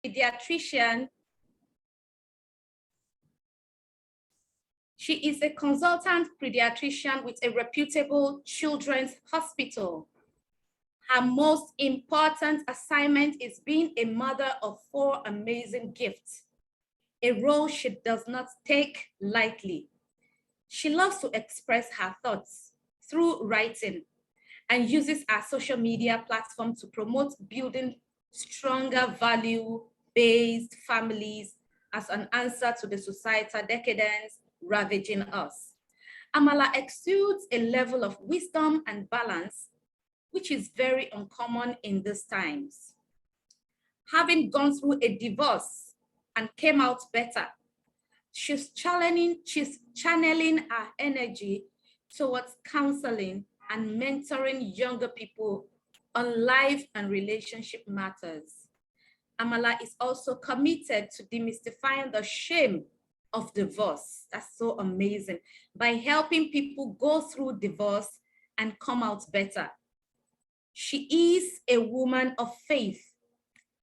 pediatrician. She is a consultant pediatrician with a reputable children's hospital. Her most important assignment is being a mother of 4 amazing gifts, a role she does not take lightly. She loves to express her thoughts through writing and uses our social media platform to promote building stronger value-based families as an answer to the societal decadence ravaging us. Amala exudes a level of wisdom and balance, which is very uncommon in these times. Having gone through a divorce and came out better, she's channeling her energy towards counseling and mentoring younger people on life and relationship matters. Amala is also committed to demystifying the shame of divorce. That's so amazing. By helping people go through divorce and come out better. She is a woman of faith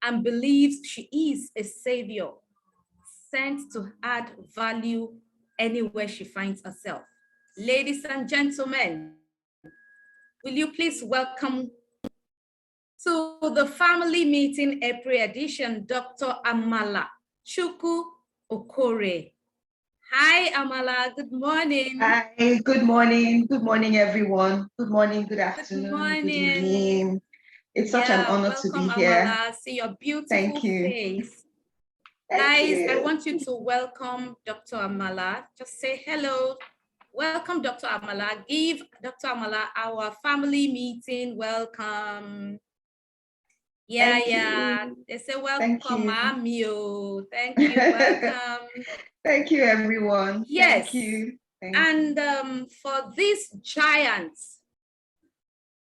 and believes she is a savior sent to add value anywhere she finds herself. Ladies and gentlemen, will you please welcome to the family meeting April edition, Dr. Amala Chukwu Okore. Hi, Amala, good morning. Hi, good morning. Good morning, everyone. Good morning, good afternoon, good evening. It's such an honor to be here. Amala. See your beautiful face. Guys, I want you to welcome Dr. Amala. Just say hello. Welcome, Dr. Amala. Give Dr. Amala our family meeting welcome. Yeah. They say welcome, Mommy. Thank you. Welcome. Thank you, everyone. Yes. Thank you. And for this giant,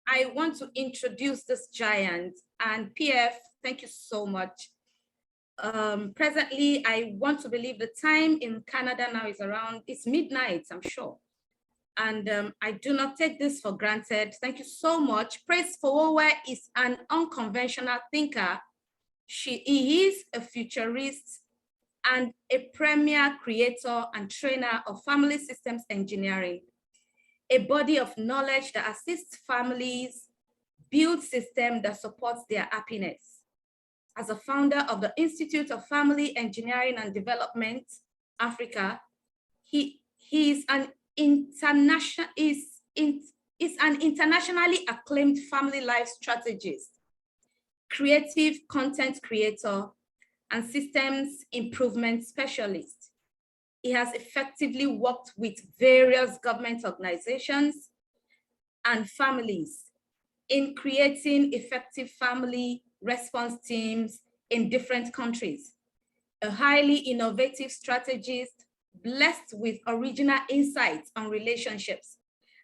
I want to introduce this giant. And PF, thank you so much. Presently, I want to believe the time in Canada now is around, it's midnight, I'm sure. And I do not take this for granted. Thank you so much. Praise Forward is an unconventional thinker. He is a futurist and a premier creator and trainer of family systems engineering, a body of knowledge that assists families build systems that supports their happiness. As a founder of the Institute of Family Engineering and Development, Africa, he is an internationally acclaimed family life strategist, creative content creator, and systems improvement specialist. He has effectively worked with various government organizations and families in creating effective family response teams in different countries. A highly innovative strategist blessed with original insights on relationships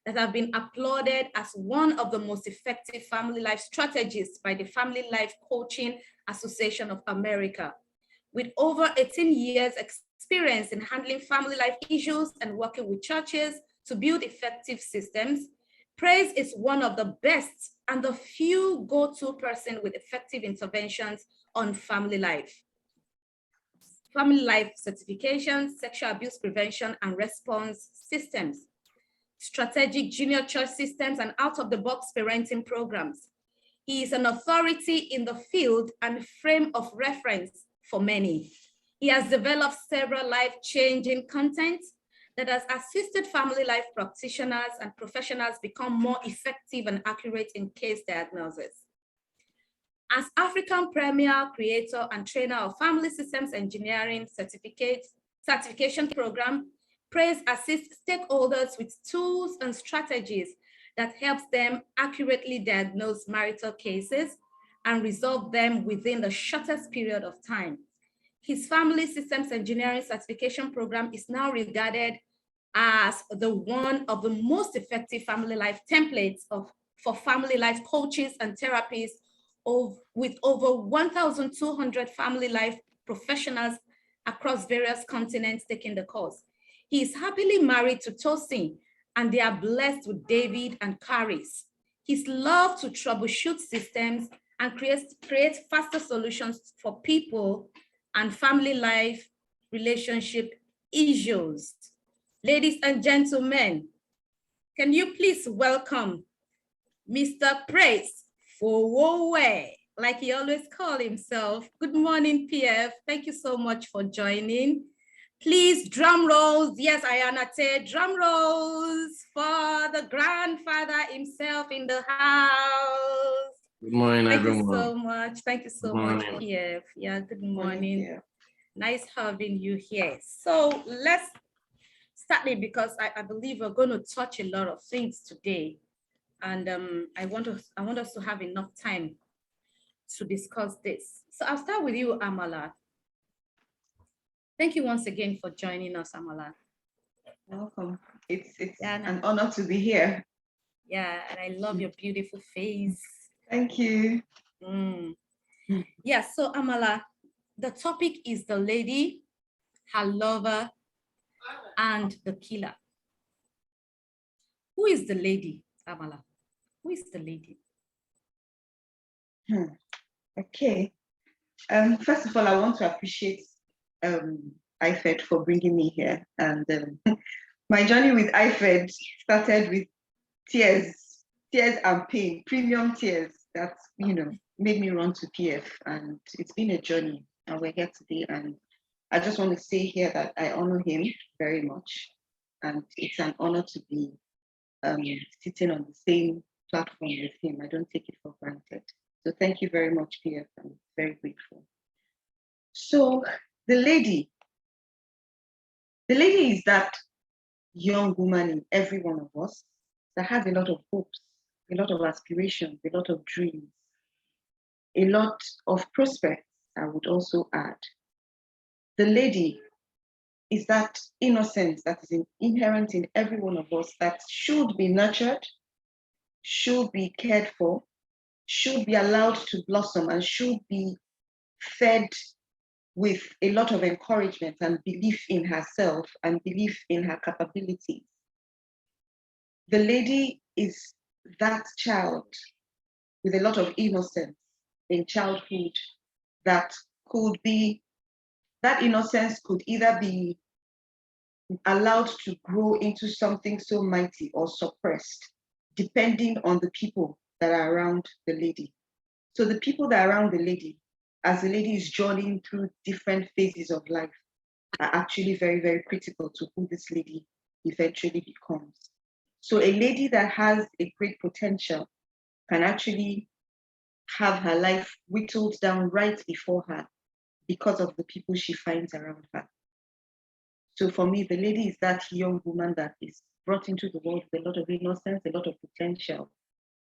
that have been applauded as one of the most effective family life strategists by the Family Life Coaching Association of America. With over 18 years experience in handling family life issues and working with churches to build effective systems, Praise is one of the best and the few go-to person with effective interventions on family life certification, sexual abuse prevention and response systems, strategic junior church systems, and out-of-the-box parenting programs. He is an authority in the field and frame of reference for many. He has developed several life-changing content that has assisted family life practitioners and professionals become more effective and accurate in case diagnosis. As African premier creator and trainer of family systems engineering certification program, Praise assists stakeholders with tools and strategies that helps them accurately diagnose marital cases and resolve them within the shortest period of time. His family systems engineering certification program is now regarded as one of the most effective family life templates for family life coaches and therapists with over 1,200 family life professionals across various continents taking the course. He is happily married to Tosin, and they are blessed with David and Caris. His love to troubleshoot systems and create faster solutions for people and family life relationship issues. Ladies and gentlemen, can you please welcome Mr. Praise Fowowe, like he always calls himself. Good morning, PF. Thank you so much for joining. Please, drum rolls. Yes, Ayanate, drum rolls for the grandfather himself in the house. Good morning, everyone. Thank you so much. Thank you so much, PF. Yeah, good morning. Nice having you here. So let's start it because I believe we're going to touch a lot of things today. And I want us to have enough time to discuss this. So I'll start with you, Amala. Thank you once again for joining us, Amala. Welcome. It's an honor to be here. Yeah, and I love your beautiful face. Thank you. Yeah, so Amala, the topic is the lady, her lover, and the killer. Who is the lady, Amala? Who is the lady? Okay. First of all, I want to appreciate IFED for bringing me here. And my journey with IFED started with tears and pain, premium tears that, made me run to PF. And it's been a journey, and we're here today. And I just want to say here that I honor him very much. And it's an honor to be sitting on the same platform with him. I don't take it for granted. So thank you very much, PF. I'm very grateful. So the lady is that young woman in every one of us that has a lot of hopes, a lot of aspirations, a lot of dreams, a lot of prospects, I would also add. The lady is that innocence that is inherent in every one of us that should be nurtured, should be cared for, should be allowed to blossom, and should be fed with a lot of encouragement and belief in herself and belief in her capabilities. The lady is that child with a lot of innocence in childhood that could be, that innocence could either be allowed to grow into something so mighty or suppressed, depending on the people that are around the lady. So the people that are around the lady, as the lady is journeying through different phases of life, are actually very, very critical to who this lady eventually becomes. So a lady that has a great potential can actually have her life whittled down right before her because of the people she finds around her. So for me, the lady is that young woman that is brought into the world with a lot of innocence, a lot of potential,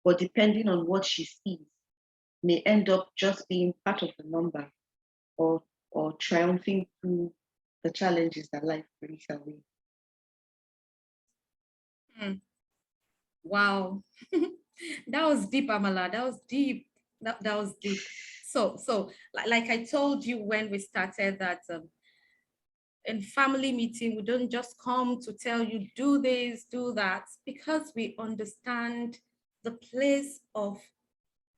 but depending on what she sees, may end up just being part of the number or triumphing through the challenges that life brings her way. Wow. That was deep, Amala. That was deep. That was deep. So like I told you when we started that in family meeting, we don't just come to tell you do this, do that, because we understand the place of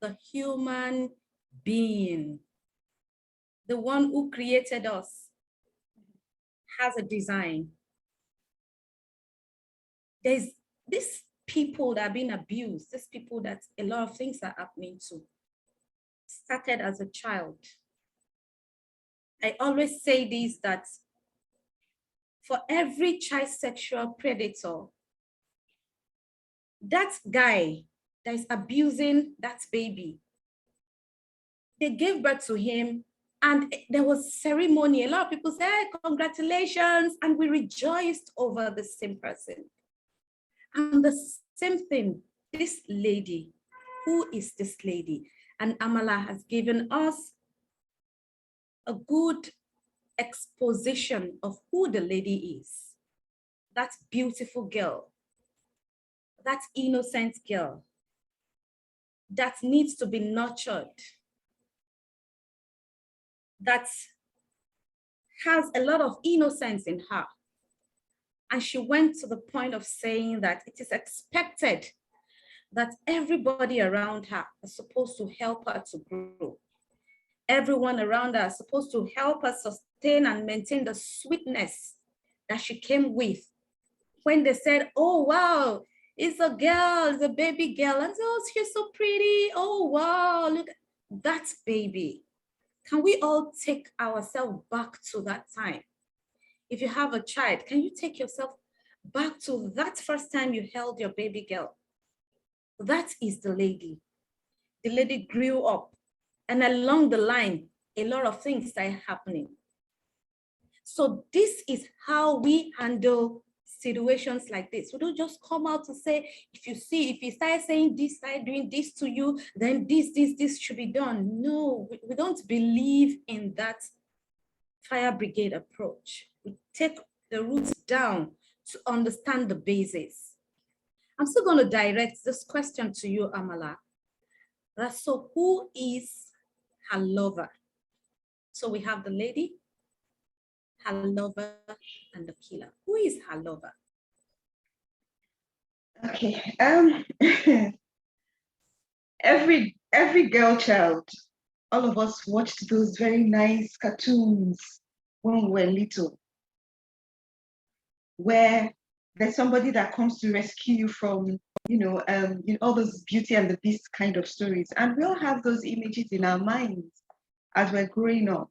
the human being. The one who created us has a design. There's these people that are being abused, these people that a lot of things are happening to, started as a child. I always say this, that for every child sexual predator, that guy that is abusing that baby, they gave birth to him and there was ceremony. A lot of people say, congratulations, and we rejoiced over the same person. And the same thing, this lady, who is this lady? And Amala has given us a good exposition of who the lady is. That beautiful girl, that innocent girl that needs to be nurtured, that has a lot of innocence in her. And she went to the point of saying that it is expected that everybody around her is supposed to help her to grow. Everyone around her is supposed to help her sustain and maintain the sweetness that she came with. When they said, oh, wow, it's a girl, it's a baby girl. And oh, she's so pretty. Oh, wow, look, that's baby. Can we all take ourselves back to that time? If you have a child, can you take yourself back to that first time you held your baby girl? That is the lady. The lady grew up, and along the line, a lot of things started happening. So this is how we handle situations like this. We don't just come out to say, if you start saying this, start doing this to you, then this should be done. No, we don't believe in that fire brigade approach. We take the roots down to understand the basis. I'm still going to direct this question to you, Amala. So who is her lover? So we have the lady, her lover, and the killer. Who is her lover? Okay. every girl child, all of us watched those very nice cartoons when we were little, where there's somebody that comes to rescue you from, all those Beauty and the Beast kind of stories. And we all have those images in our minds as we're growing up.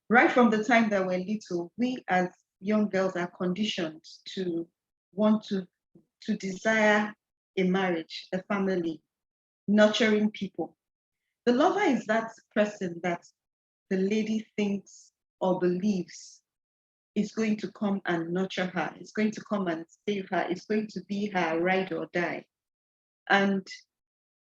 Right from the time that we're little, we as young girls are conditioned to want to desire a marriage, a family, nurturing people. The lover is that person that the lady thinks or believes is going to come and nurture her, is going to come and save her, is going to be her ride or die. And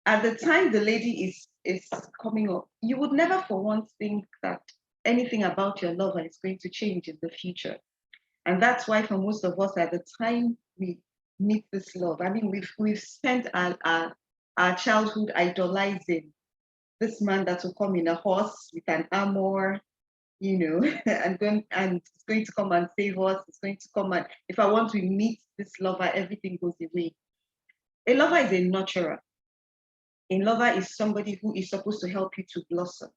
at the time the lady is coming up, you would never for once think that anything about your lover is going to change in the future. And that's why for most of us, at the time we meet this love, I mean, we've spent our childhood idolizing this man that will come in a horse with an armor, and it's going to come and save us. It's going to come, and if I want to meet this lover, everything goes away. A lover is a nurturer. A lover is somebody who is supposed to help you to blossom.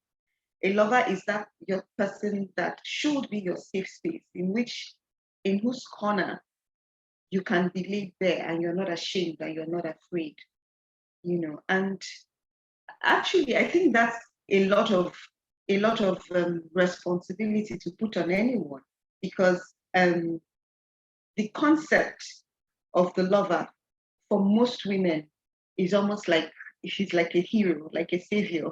A lover is that your person that should be your safe space, in whose corner you can be laid bare and you're not ashamed and you're not afraid. And actually, I think that's a lot of responsibility to put on anyone, because the concept of the lover for most women is almost like she's like a hero, like a savior,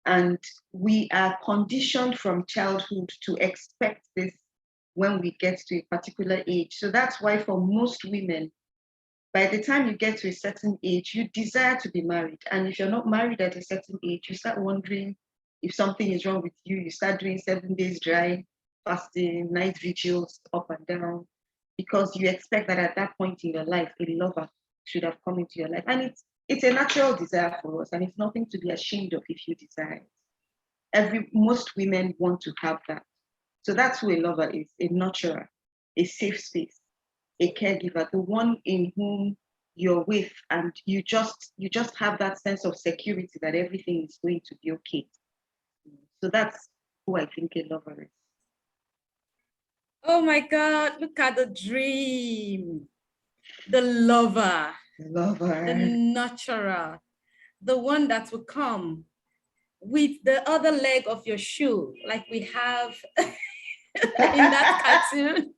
and we are conditioned from childhood to expect this when we get to a particular age. So that's why for most women, by the time you get to a certain age, you desire to be married. And if you're not married at a certain age, you start wondering if something is wrong with you. You start doing 7 days dry, fasting, night vigils, up and down, because you expect that at that point in your life, a lover should have come into your life. And it's a natural desire for us, and it's nothing to be ashamed of if you desire it. Most women want to have that. So that's who a lover is: a nurturer, a safe space, a caregiver, the one in whom you're with, and you just have that sense of security that everything is going to be okay. So that's who I think a lover is. Oh my God, look at the dream. The lover. The lover. The nurturer. The one that will come with the other leg of your shoe, like we have in that cartoon.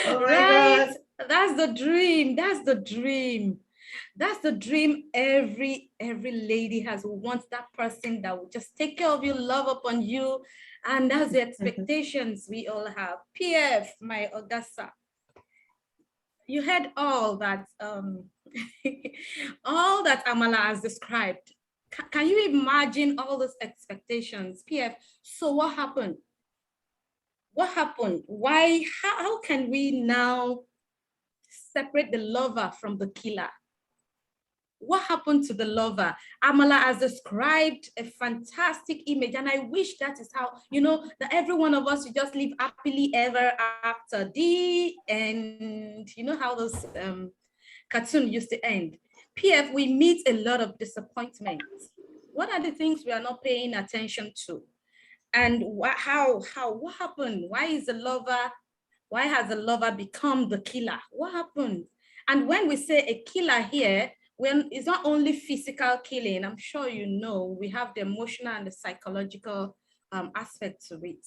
Oh my right? God. That's the dream. That's the dream. That's the dream every lady has, who wants that person that will just take care of you, love upon you. And that's the expectations we all have. PF, my Augusta. You heard all that all that Amala has described. Can you imagine all those expectations? PF, so what happened? What happened? Why, how can we now separate the lover from the killer? What happened to the lover? Amala has described a fantastic image, and I wish that is how, that every one of us should just live happily ever after. The end. You know how those cartoon used to end. PF, we meet a lot of disappointment. What are the things we are not paying attention to? And what happened? Why has the lover become the killer? What happened? And when we say a killer here, when it's not only physical killing, I'm sure you know, we have the emotional and the psychological aspect to it.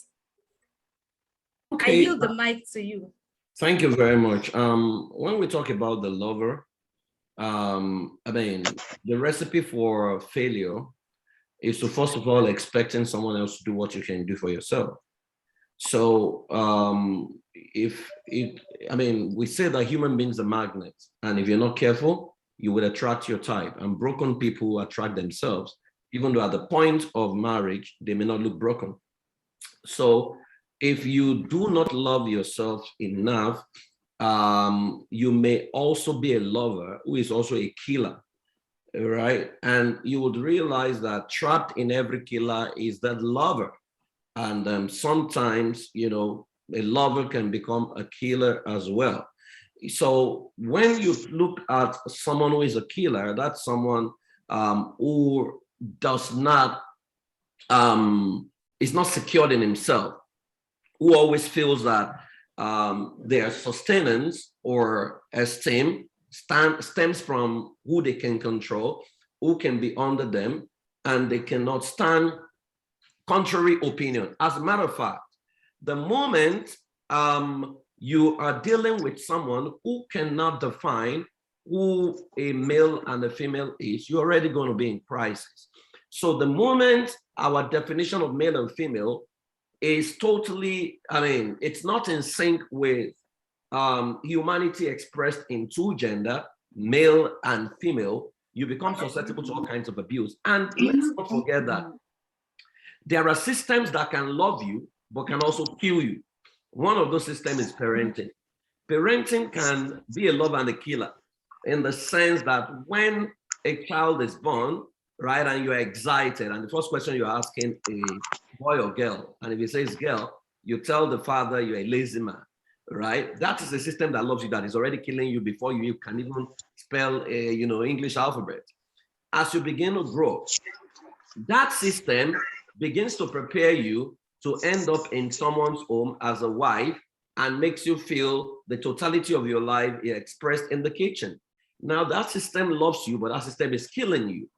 I Okay. yield the mic to you. Thank you very much. When we talk about the lover, I mean, the recipe for failure is to first of all expecting someone else to do what you can do for yourself. So we say that human beings are magnets, and if you're not careful, you will attract your type, and broken people attract themselves, even though at the point of marriage, they may not look broken. So if you do not love yourself enough, you may also be a lover who is also a killer, right? And you would realize that trapped in every killer is that lover. And sometimes, you know, a lover can become a killer as well. So when you look at someone who is a killer, that's someone who does not, is not secured in himself, who always feels that their sustenance or esteem stems from who they can control, who can be under them, and they cannot stand contrary opinion. As a matter of fact, the moment you are dealing with someone who cannot define who a male and a female is, you're already going to be in crisis. So the moment our definition of male and female is totally, it's not in sync with humanity expressed in two gender, male and female, you become susceptible to all kinds of abuse. And let's not forget that there are systems that can love you, but can also kill you. One of those systems is parenting. Parenting can be a lover and a killer in the sense that when a child is born, right, and you're excited, and the first question you're asking a boy or girl, and if he says girl, you tell the father you're a lazy man, right? That is a system that loves you, that is already killing you before you can even spell a, English alphabet. As you begin to grow, that system begins to prepare you to end up in someone's home as a wife and makes you feel the totality of your life is expressed in the kitchen. Now that system loves you, but that system is killing you.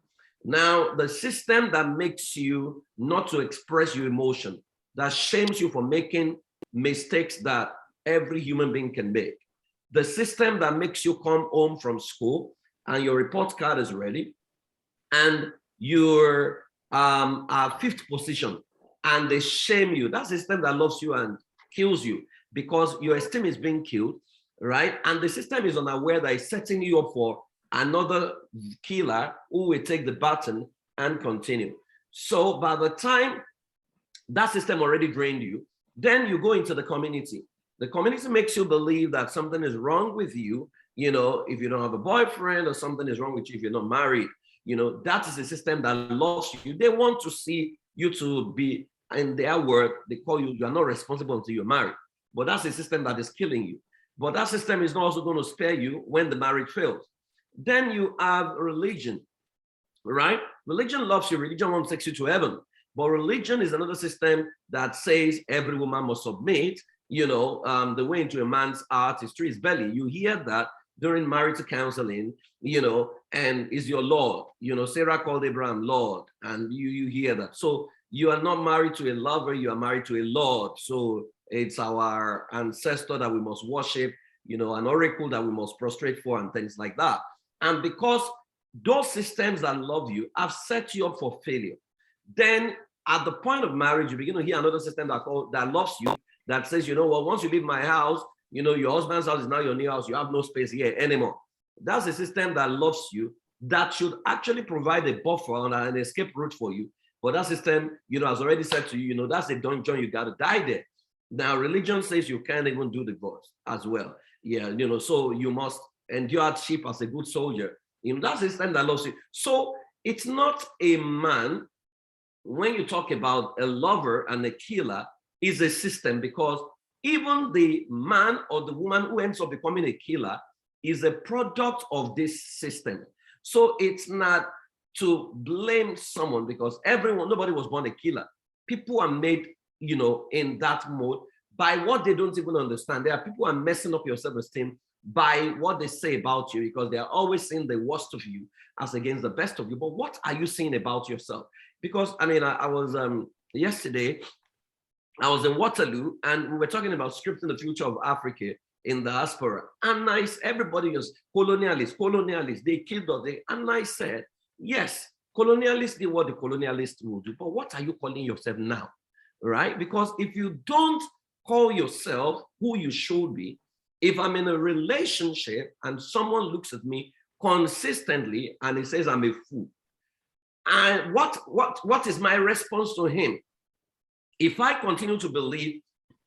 Now the system that makes you not to express your emotion, that shames you for making mistakes that every human being can make. The system that makes you come home from school and your report card is ready and you're fifth position and they shame you. That system that loves you and kills you because your esteem is being killed, right? And the system is unaware that it's setting you up for another killer who will take the baton and continue. So by the time that system already drained you, then you go into the community. The community makes you believe that something is wrong with you, if you don't have a boyfriend, or something is wrong with you if you're not married. That is a system that loves you. They want to see you to be, in their word, they call you are not responsible until you're married. But that's a system that is killing you. But that system is not also going to spare you when the marriage fails. Then you have religion, right? Religion loves you. Religion won't take you to heaven. But religion is another system that says every woman must submit. The way into a man's heart is through his belly. You hear that during marital counseling, and is your Lord. Sarah called Abraham Lord, and you hear that. So you are not married to a lover, you are married to a Lord. So it's our ancestor that we must worship, an oracle that we must prostrate for, and things like that. And because those systems that love you have set you up for failure, then at the point of marriage, you begin to hear another system that loves you, that says, once you leave my house, your husband's house is now your new house. You have no space here anymore. That's a system that loves you, that should actually provide a buffer and an escape route for you. But that system, has already said to you, that's a dungeon, you got to die there. Now, religion says you can't even do divorce as well. Yeah, so you must endure hardship as a good soldier. That's a system that loves you. So it's not a man. When you talk about a lover and a killer, is a system, because even the man or the woman who ends up becoming a killer is a product of this system. So it's not to blame someone, because nobody was born a killer. People are made, in that mode by what they don't even understand. There are people who are messing up your self-esteem by what they say about you, because they are always saying the worst of you as against the best of you. But what are you saying about yourself? Because I was yesterday, I was in Waterloo, and we were talking about scripting the future of Africa in the diaspora. And everybody was colonialists, they killed us. And I said, yes, colonialists did what the colonialists will do, but what are you calling yourself now, right? Because if you don't call yourself who you should be, if I'm in a relationship and someone looks at me consistently and he says I'm a fool, and what is my response to him? If I continue to believe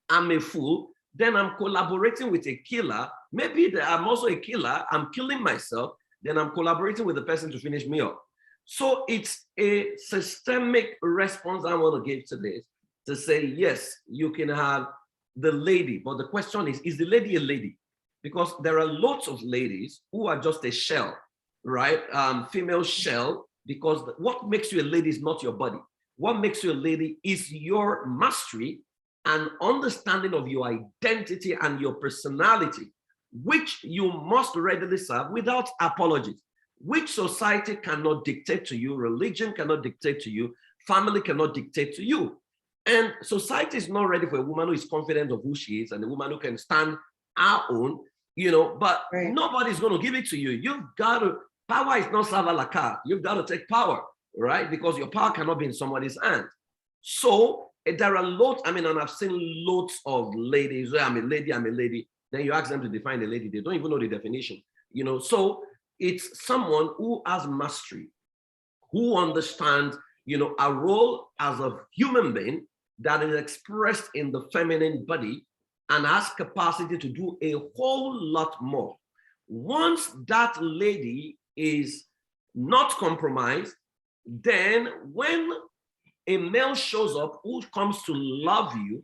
I'm a fool, then I'm collaborating with a killer. Maybe I'm also a killer, I'm killing myself, then I'm collaborating with the person to finish me up. So it's a systemic response I want to give to this, to say, yes, you can have the lady, but the question is the lady a lady? Because there are lots of ladies who are just a shell, right? Female shell, because what makes you a lady is not your body. What makes you a lady is your mastery and understanding of your identity and your personality, which you must readily serve without apologies, which society cannot dictate to you, religion cannot dictate to you, family cannot dictate to you. And society is not ready for a woman who is confident of who she is and a woman who can stand her own, but right. Nobody's going to give it to you. You've got to, power is not serve a la carte. You've got to take power, right? Because your power cannot be in somebody's hand. So there are lots, and I've seen lots of ladies, I'm a lady. Then you ask them to define a lady, they don't even know the definition, So it's someone who has mastery, who understands, a role as a human being that is expressed in the feminine body and has capacity to do a whole lot more. Once that lady is not compromised, then when a male shows up who comes to love you,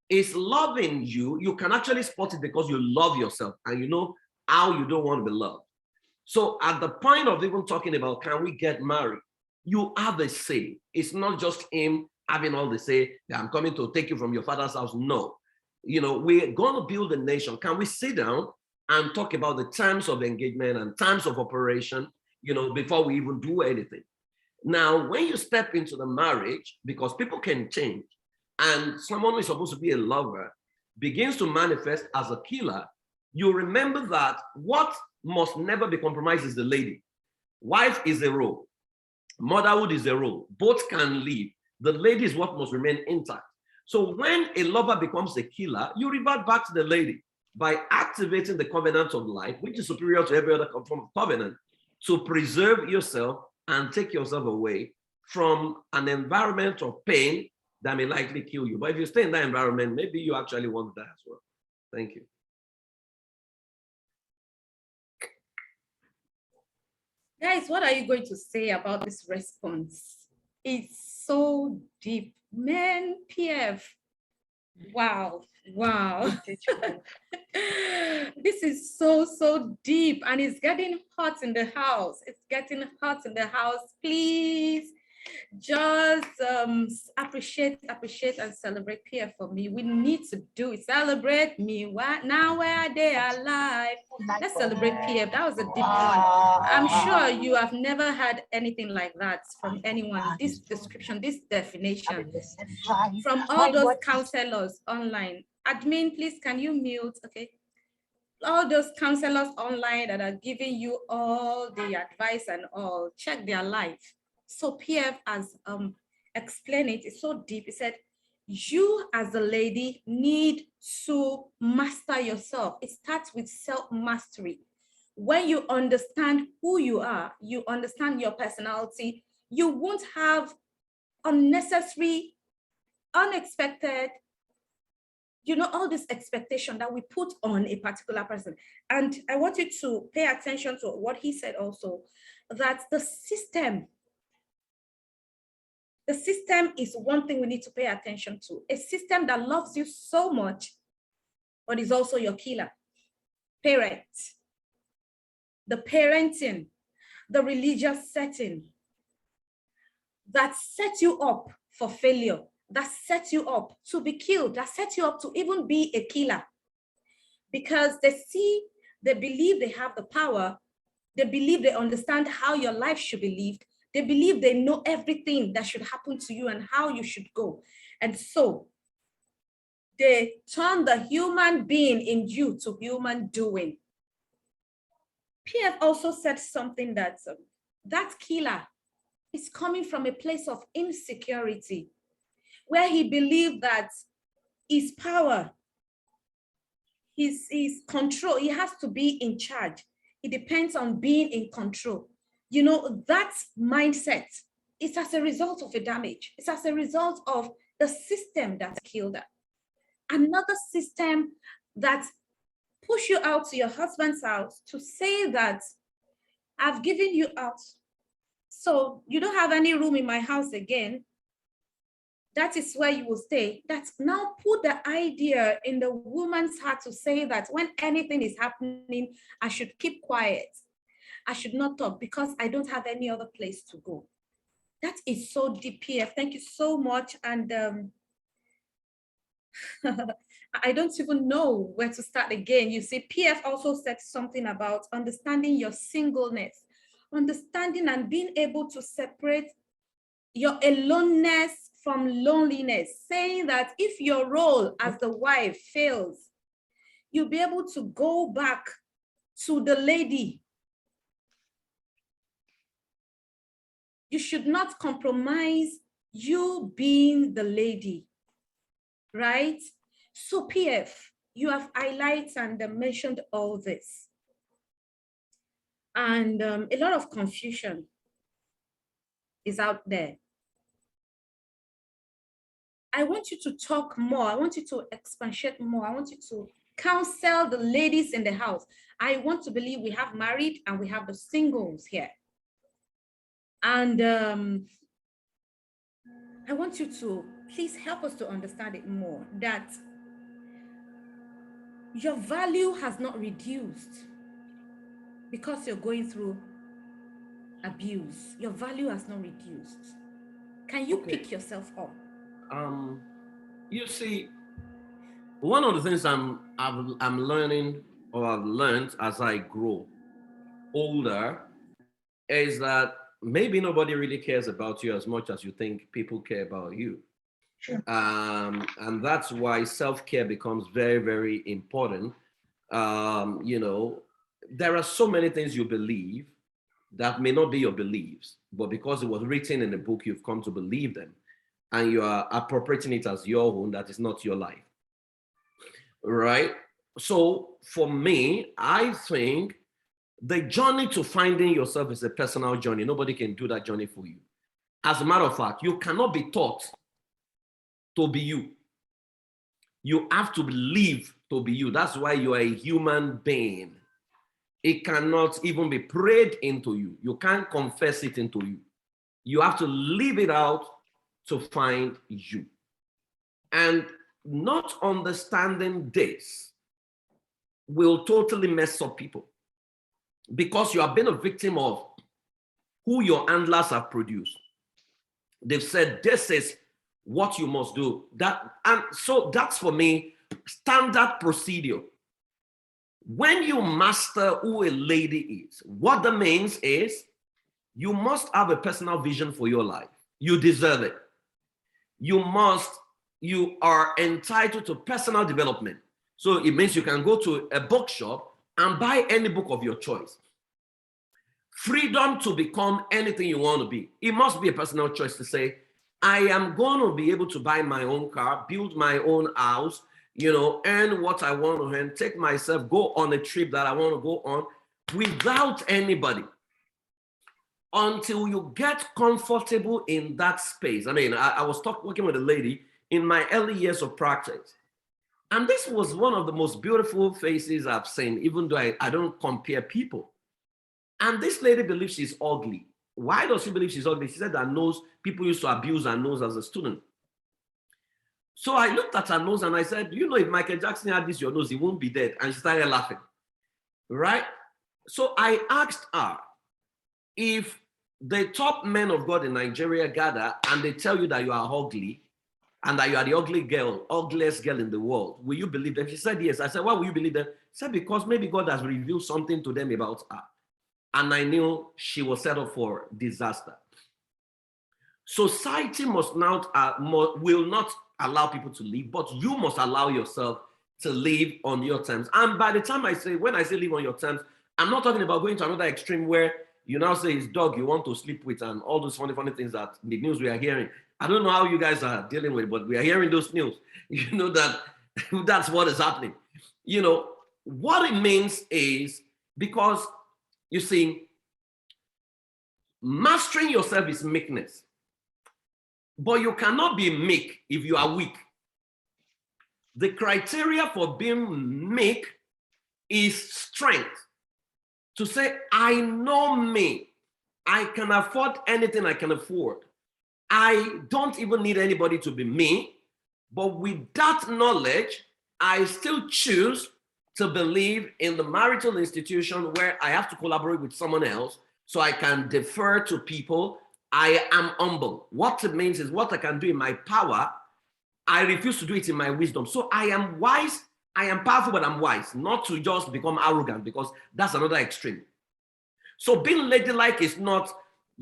is loving you, you can actually spot it because you love yourself and you know how you don't want to be loved. So at the point of even talking about, can we get married? You have a say. It's not just him having all the say, that I'm coming to take you from your father's house. No. We're going to build a nation. Can we sit down and talk about the terms of engagement and terms of operation, before we even do anything? Now, when you step into the marriage, because people can change, and someone who is supposed to be a lover begins to manifest as a killer, you remember that what must never be compromised is the lady. Wife is a role. Motherhood is a role. Both can leave. The lady is what must remain intact. So when a lover becomes a killer, you revert back to the lady by activating the covenant of life, which is superior to every other form of covenant, to preserve yourself and take yourself away from an environment of pain that may likely kill you. But if you stay in that environment, maybe you actually want that as well. Thank you. Guys, what are you going to say about this response? It's so deep. Man, PF. Wow. This is so deep, and it's getting hot in the house. It's getting hot in the house. Please just appreciate and celebrate PF for me. We need to do it. Celebrate me. What now? Where they are alive? Let's celebrate PF. That was a deep one. I'm sure you have never had anything like that from anyone. This description, this definition from all those counselors online. Admin, please, can you mute? Okay. All those counselors online that are giving you all the advice and all, check their life. So PF has explained it. It's so deep. He said, you as a lady need to master yourself. It starts with self-mastery. When you understand who you are, you understand your personality, you won't have unnecessary, unexpected, all this expectation that we put on a particular person. And I want you to pay attention to what he said also, that the system is one thing we need to pay attention to. A system that loves you so much, but is also your killer. Parent. The parenting. the religious setting that set you up for failure, that set you up to be killed, that set you up to even be a killer. Because they believe they have the power, they believe they understand how your life should be lived, they believe they know everything that should happen to you and how you should go. And so they turn the human being in you to human doing. PF also said something that that killer is coming from a place of insecurity, where he believed that his power, his control, he has to be in charge. It depends on being in control. You know, that mindset is as a result of a damage. It's as a result of the system that killed her. Another system that push you out to your husband's house to say that I've given you out, so you don't have any room in my house again. That is where you will stay. That's now put the idea in the woman's heart to say that when anything is happening, I should keep quiet. I should not talk because I don't have any other place to go. That is so deep, PF. Thank you so much. And I don't even know where to start again. You see, PF also said something about understanding your singleness, understanding and being able to separate your aloneness from loneliness, saying that if your role as the wife fails, you'll be able to go back to the lady. You should not compromise you being the lady, right? So PF, you have highlighted and mentioned all this. And a lot of confusion is out there. I want you to talk more. I want you to expatiate more. I want you to counsel the ladies in the house. I want to believe we have married and we have the singles here. And I want you to please help us to understand it more, that your value has not reduced because you're going through abuse. Your value has not reduced. Can you pick yourself up? You see, one of the things I'm learning, or I've learned as I grow older, is that maybe nobody really cares about you as much as you think people care about you. Sure. And that's why self-care becomes very, very important. You know, there are so many things you believe that may not be your beliefs, but because it was written in the book, you've come to believe them, and you are appropriating it as your own. That is not your life, right? So for me, I think the journey to finding yourself is a personal journey. Nobody can do that journey for you. As a matter of fact, you cannot be taught to be you. You have to believe to be you. That's why you are a human being. It cannot even be prayed into you. You can't confess it into you. You have to live it out to find you. And not understanding this will totally mess up people, because you have been a victim of who your handlers have produced. They've said, this is what you must do. And so that's, for me, standard procedure. When you master who a lady is, what that means is you must have a personal vision for your life. You deserve it. You are entitled to personal development. So it means you can go to a bookshop and buy any book of your choice. Freedom to become anything you want to be. It must be a personal choice to say, I am going to be able to buy my own car, build my own house, earn what I want to earn, take myself, go on a trip that I want to go on without anybody. Until you get comfortable in that space. I mean, I was working with a lady in my early years of practice. And this was one of the most beautiful faces I've seen, even though I don't compare people. And this lady believes she's ugly. Why does she believe she's ugly? She said her nose, people used to abuse her nose as a student. So I looked at her nose and I said, if Michael Jackson had this, your nose, he won't be dead. And she started laughing, right? So I asked her, if the top men of God in Nigeria gather and they tell you that you are ugly and that you are the ugliest girl in the world, will you believe them? She said, yes. I said, why will you believe them? She said, because maybe God has revealed something to them about her. And I knew she was set up for disaster. Society must not, will not allow people to live, but you must allow yourself to live on your terms. And by the time when I say live on your terms, I'm not talking about going to another extreme where you now say it's dog you want to sleep with and all those funny things that the news we are hearing. I don't know how you guys are dealing with it, but we are hearing those news. You know that that's what is happening. You know, what it means is, because you see, mastering yourself is meekness. But you cannot be meek if you are weak. The criteria for being meek is strength. To say, I know me. I can afford anything I can afford. I don't even need anybody to be me. But with that knowledge, I still choose to believe in the marital institution where I have to collaborate with someone else so I can defer to people. I am humble. What it means is what I can do in my power, I refuse to do it in my wisdom. So I am wise, I am powerful, but I'm wise, not to just become arrogant, because that's another extreme. So being ladylike is not,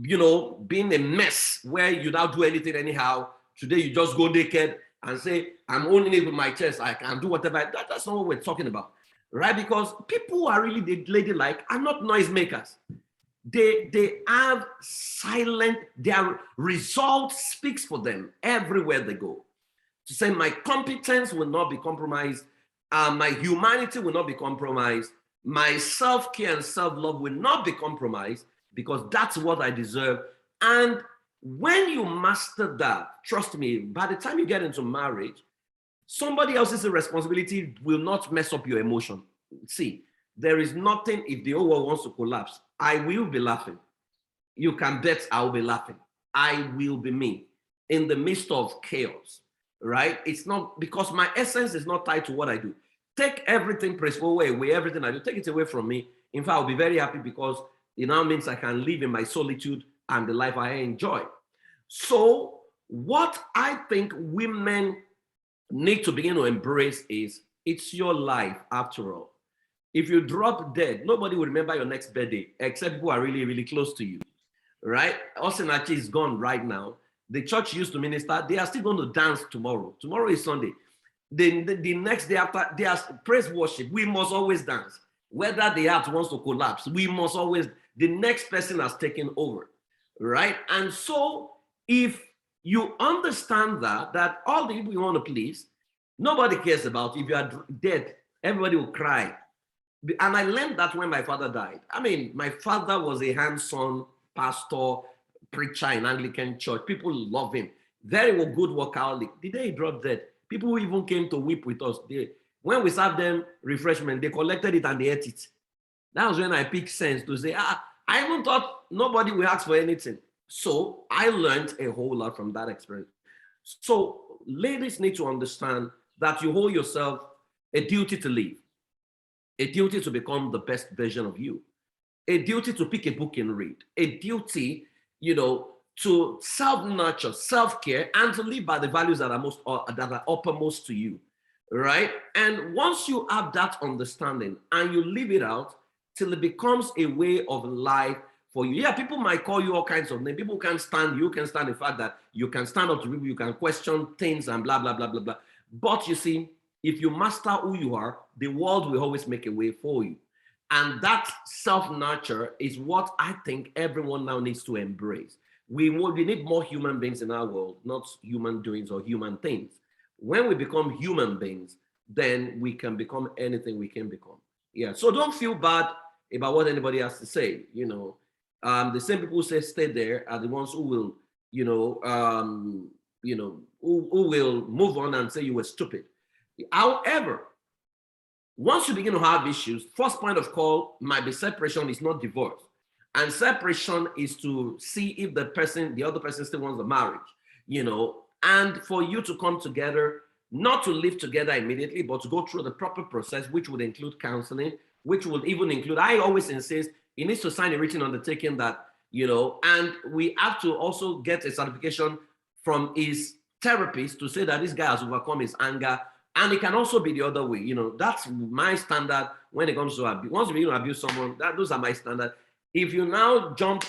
you know, being a mess where you now do anything anyhow. Today you just go naked and say, I'm owning it with my chest, I can do whatever. That's not what we're talking about, right? Because people who are really ladylike are not noisemakers. They have silent, their result speaks for them everywhere they go. To say my competence will not be compromised, my humanity will not be compromised, my self-care and self-love will not be compromised, because that's what I deserve. And when you master that, trust me, by the time you get into marriage, somebody else's responsibility will not mess up your emotion. See, there is nothing, if the whole world wants to collapse, I will be laughing. You can bet I'll be laughing. I will be me in the midst of chaos, right? It's not, because my essence is not tied to what I do. Take everything, away everything I do, take it away from me. In fact, I'll be very happy, because it now means I can live in my solitude and the life I enjoy. So what I think women need to begin to embrace is, it's your life after all. If you drop dead, nobody will remember your next birthday, except people who are really, really close to you, right? Osinachi is gone right now. The church used to minister. They are still going to dance tomorrow. Tomorrow is Sunday. The next day after, they are praise worship. We must always dance. Whether the heart wants to collapse, we must always, the next person has taken over, right? And so if you understand that all the people you want to please, nobody cares about. If you are dead, everybody will cry. And I learned that when my father died. I mean, my father was a hands-on pastor, preacher in Anglican church. People love him. Very good workaholic. The day he dropped dead, people who even came to weep with us, when we served them refreshment, they collected it and they ate it. That was when I picked sense to say, I even thought nobody will ask for anything. So I learned a whole lot from that experience. So ladies need to understand that you hold yourself a duty to live, a duty to become the best version of you, a duty to pick a book and read, a duty, to self-nurture, self-care, and to live by the values that are uppermost to you, right? And once you have that understanding and you live it out till it becomes a way of life for you. Yeah, people might call you all kinds of names. People can stand, you can stand the fact that you can stand up to people, you can question things and blah, blah, blah, blah, blah. But you see, if you master who you are, the world will always make a way for you. And that self-nurture is what I think everyone now needs to embrace. We need more human beings in our world, not human doings or human things. When we become human beings, then we can become anything we can become. Yeah, so don't feel bad about what anybody has to say. The same people who say stay there are the ones who will, who will move on and say you were stupid. However, once you begin to have issues, first point of call might be separation, is not divorce. And separation is to see if the other person still wants the marriage, and for you to come together, not to live together immediately, but to go through the proper process, which would include counseling, which would even include, I always insist, he needs to sign a written undertaking that, you know, and we have to also get a certification from his therapist to say that this guy has overcome his anger. And it can also be the other way, you know. That's my standard when it comes to abuse. Once you abuse someone, those are my standard. If you now jump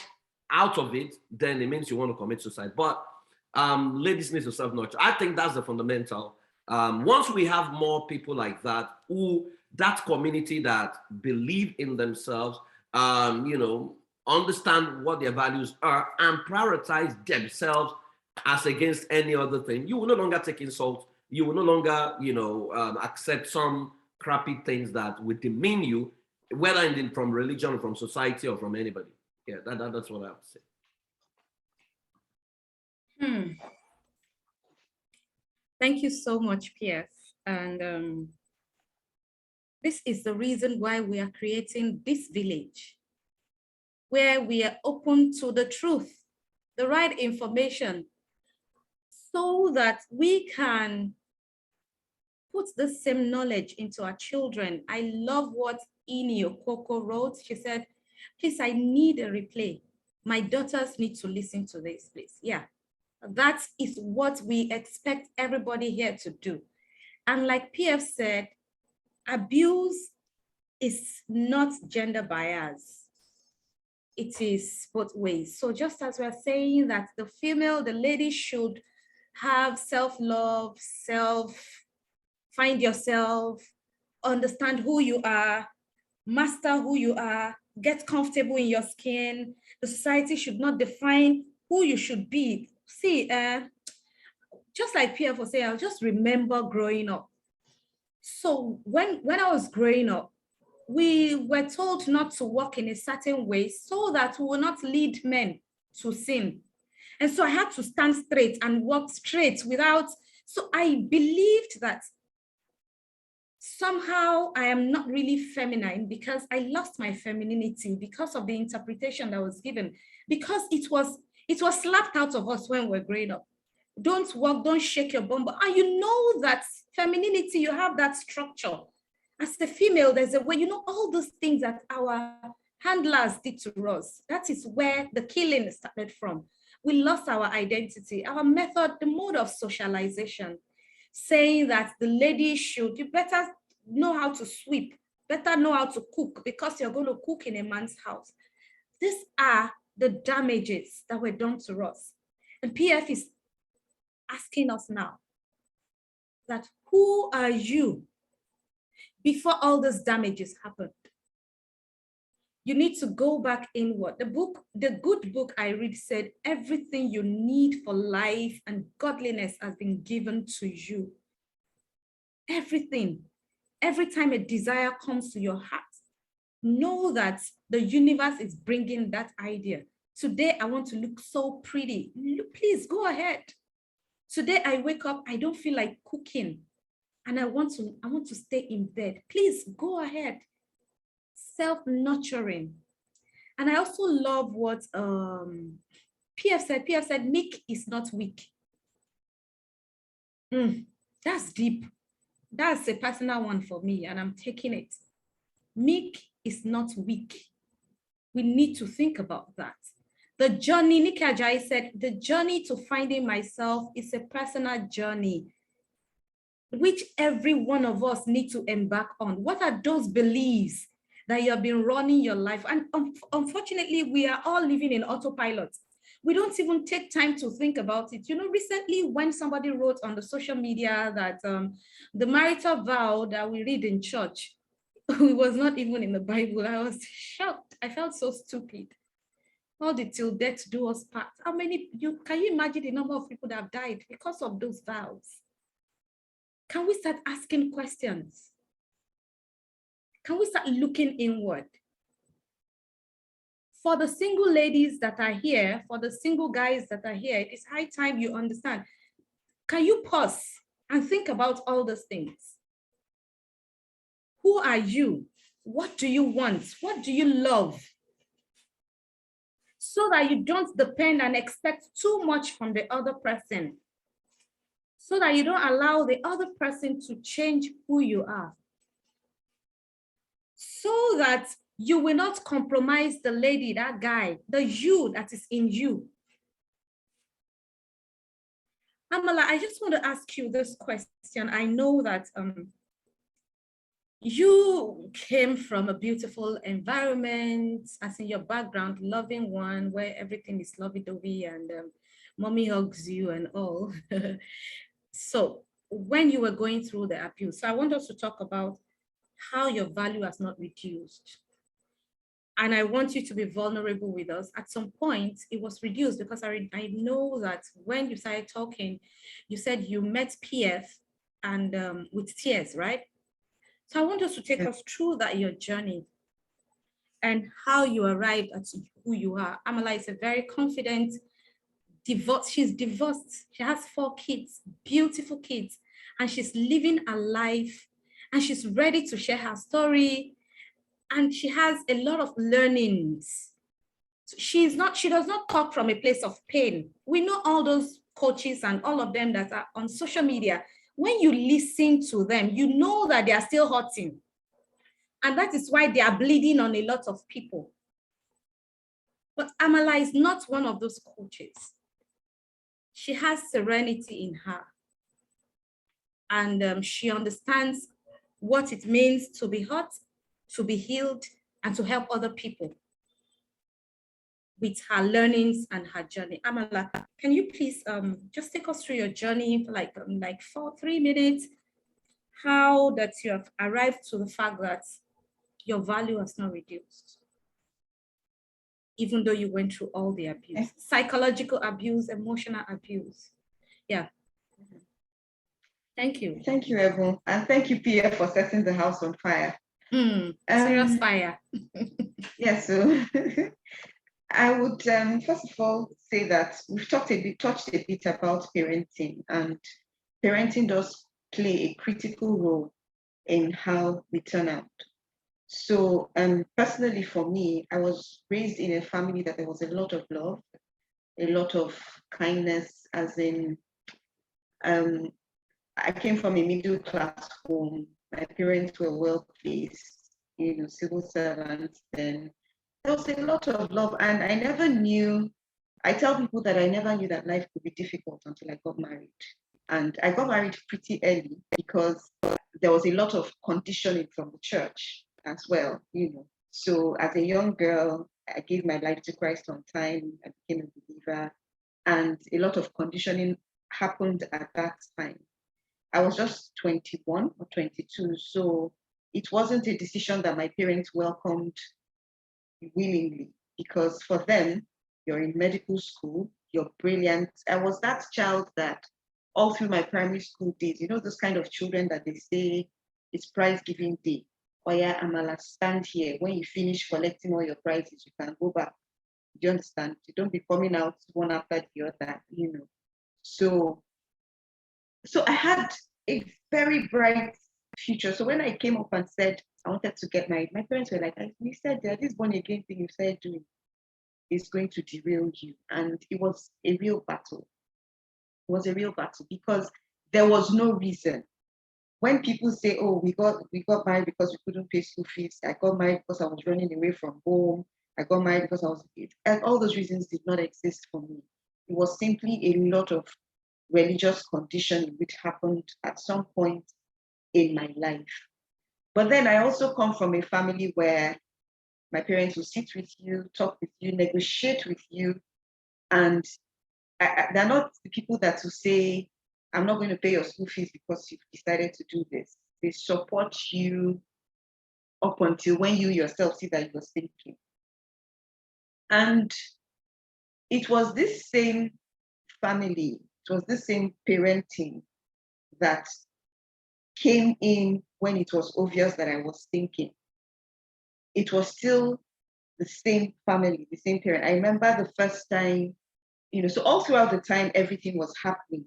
out of it, then it means you want to commit suicide. But ladies need to self-nurture. I think that's the fundamental. Once we have more people like that, that community that believe in themselves, you know, understand what their values are and prioritize themselves as against any other thing, you will no longer take insult. You will no longer, you know, accept some crappy things that would demean you, whether from religion or from society or from anybody. Yeah, that's what I have to say. Thank you so much, PF. And this is the reason why we are creating this village, where we are open to the truth, the right information, so that we can put the same knowledge into our children. I love what Ini Okoko wrote. She said, please, I need a replay. My daughters need to listen to this, please. Yeah, that is what we expect everybody here to do. And like PF said, abuse is not gender bias. It is both ways. So just as we're saying that the lady should have self-love, find yourself, understand who you are, master who you are, get comfortable in your skin. The society should not define who you should be. See, just like PF was saying, I'll just remember growing up. So when I was growing up, we were told not to walk in a certain way so that we will not lead men to sin. And so I had to stand straight and walk straight without, so I believed that somehow I am not really feminine because I lost my femininity because of the interpretation that was given, because it was slapped out of us when we were growing up. Don't walk, don't shake your bum. And you know that femininity, you have that structure. As a female, there's a way, you know, all those things that our handlers did to us. That is where the killing started from. We lost our identity, our method, the mode of socialization, saying that the lady should, you better know how to sweep, better know how to cook because you're going to cook in a man's house. These are the damages that were done to us. And PF is asking us now that who are you before all these damages happened? You need to go back inward. The good book I read said, everything you need for life and godliness has been given to you. Everything. Every time a desire comes to your heart, know that the universe is bringing that idea. Today, I want to look so pretty. Please go ahead. Today, I wake up, I don't feel like cooking, and I want to stay in bed. Please go ahead. Self-nurturing. And I also love what PF said. PF said, meek is not weak. That's deep. That's a personal one for me, and I'm taking it. Meek is not weak. We need to think about that. The journey, Nikki Ajayi said, the journey to finding myself is a personal journey, which every one of us need to embark on. What are those beliefs that you have been running your life? And unfortunately, we are all living in autopilot. We don't even take time to think about it. You know, recently when somebody wrote on the social media that the marital vow that we read in church, it was not even in the Bible, I was shocked. I felt so stupid. All the till death do us part. How many, can you imagine the number of people that have died because of those vows? Can we start asking questions? Can we start looking inward? For the single ladies that are here, for the single guys that are here, it is high time you understand. Can you pause and think about all those things? Who are you? What do you want? What do you love? So that you don't depend and expect too much from the other person. So that you don't allow the other person to change who you are. So that you will not compromise the lady, that guy, the you that is in you. Amala, I just want to ask you this question. I know that you came from a beautiful environment, as in your background, loving one, where everything is lovey-dovey and mommy hugs you and all. So when you were going through the abuse, so I want us to talk about how your value has not reduced. And I want you to be vulnerable with us. At some point, it was reduced because I know that when you started talking, you said you met PF and with tears, right? So I want us to take us through that, your journey, and how you arrived at who you are. Amala is a very confident, divorced. She's divorced. She has 4 kids, beautiful kids, and she's living a life, and she's ready to share her story. And she has a lot of learnings. She does not talk from a place of pain. We know all those coaches and all of them that are on social media. When you listen to them, you know that they are still hurting. And that is why they are bleeding on a lot of people. But Amala is not one of those coaches. She has serenity in her. And she understands what it means to be hurt, to be healed, and to help other people with her learnings and her journey. Amala, can you please just take us through your journey for like 3 minutes, how that you have arrived to the fact that your value has not reduced, even though you went through all the abuse, psychological abuse, emotional abuse. Yeah. Thank you. Thank you, Evan. And thank you, Pierre, for setting the house on fire. Serious fire. Yeah, so I would first of all say that we've touched a bit about parenting, and parenting does play a critical role in how we turn out. So personally for me, I was raised in a family that there was a lot of love, a lot of kindness, as in I came from a middle class home. My parents were well placed, civil servants. Then there was a lot of love, and I never knew. I tell people that I never knew that life could be difficult until I got married. And I got married pretty early because there was a lot of conditioning from the church as well, So as a young girl, I gave my life to Christ on time. I became a believer, and a lot of conditioning happened at that time. I was just 21 or 22, so it wasn't a decision that my parents welcomed willingly, because for them, you're in medical school, you're brilliant. I was that child that all through my primary school days, those kind of children that they say it's prize giving day. Oh yeah, Amala, stand here. When you finish collecting all your prizes, you can go back. Do you understand? You don't be coming out one after the other, So I had a very bright future. So when I came up and said I wanted to get married, my parents were like, "You said that this born again thing you started doing is going to derail you." And it was a real battle. It was a real battle because there was no reason. When people say, "Oh, we got married because we couldn't pay school fees," I got married because I was running away from home, I got married because I was, and all those reasons did not exist for me. It was simply a lot of religious conditioning which happened at some point in my life. But then I also come from a family where my parents will sit with you, talk with you, negotiate with you, and they're not the people that will say, "I'm not going to pay your school fees because you've decided to do this." They support you up until when you yourself see that you're sinking. And it was this same family, it was the same parenting that came in when it was obvious that I was thinking. It was still the same family, the same parent. I remember the first time, so all throughout the time everything was happening,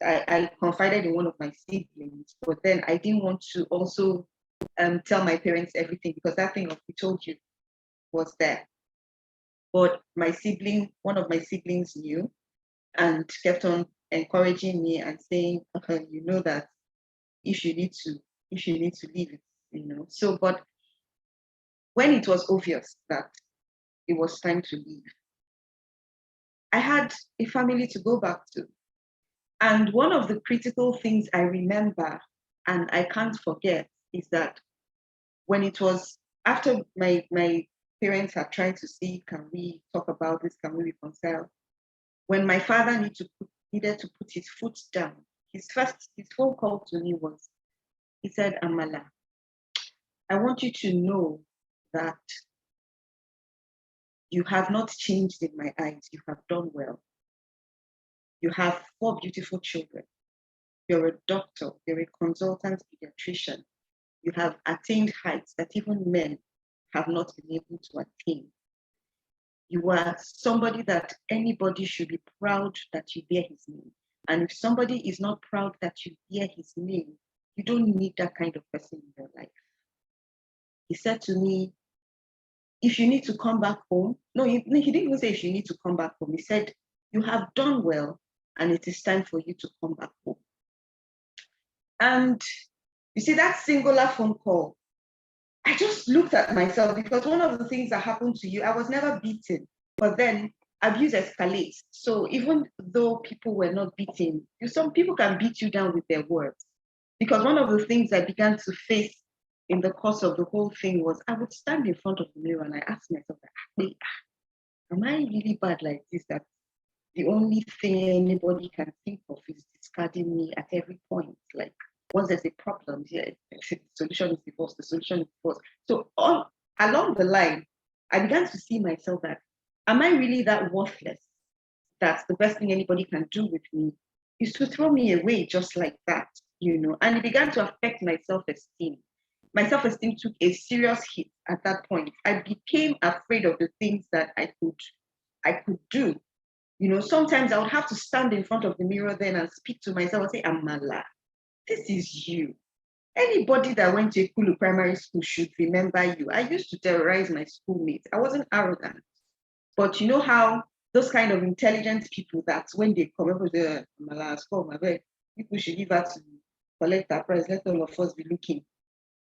I confided in one of my siblings, but then I didn't want to also tell my parents everything because that thing of we told you was there. But one of my siblings knew and kept on encouraging me and saying, that if you need to leave it, So, but when it was obvious that it was time to leave, I had a family to go back to. And one of the critical things I remember and I can't forget is that when it was after my parents had tried to see, can we talk about this? Can we reconcile? When my father needed to put his foot down, his phone call to me was, he said, Amala, I want you to know that you have not changed in my eyes. You have done well. You have 4 beautiful children. You're a doctor. You're a consultant pediatrician. You have attained heights that even men have not been able to attain. You are somebody that anybody should be proud that you bear his name. And if somebody is not proud that you bear his name, you don't need that kind of person in your life. He said to me, if you need to come back home, no, he didn't even say if you need to come back home. He said, you have done well, and it is time for you to come back home. And you see, that singular phone call, I just looked at myself, because one of the things that happened to you, I was never beaten, but then abuse escalates. So even though people were not beaten, some people can beat you down with their words. Because one of the things I began to face in the course of the whole thing was, I would stand in front of the mirror and I asked myself, am I really bad like this, that the only thing anybody can think of is discarding me at every point? Like, once there's a problem, yeah, the solution is divorce, the solution is divorce. So along the line, I began to see myself that, am I really that worthless? That's the best thing anybody can do with me is to throw me away just like that, And it began to affect my self-esteem. My self-esteem took a serious hit at that point. I became afraid of the things that I could do. Sometimes I would have to stand in front of the mirror then and speak to myself and say, Amala, this is you. Anybody that went to Ikulu primary school should remember you. I used to terrorize my schoolmates. I wasn't arrogant. But you know how those kind of intelligent people, that when they come up with the Amala, people should give her to collect her prize, let all of us be looking.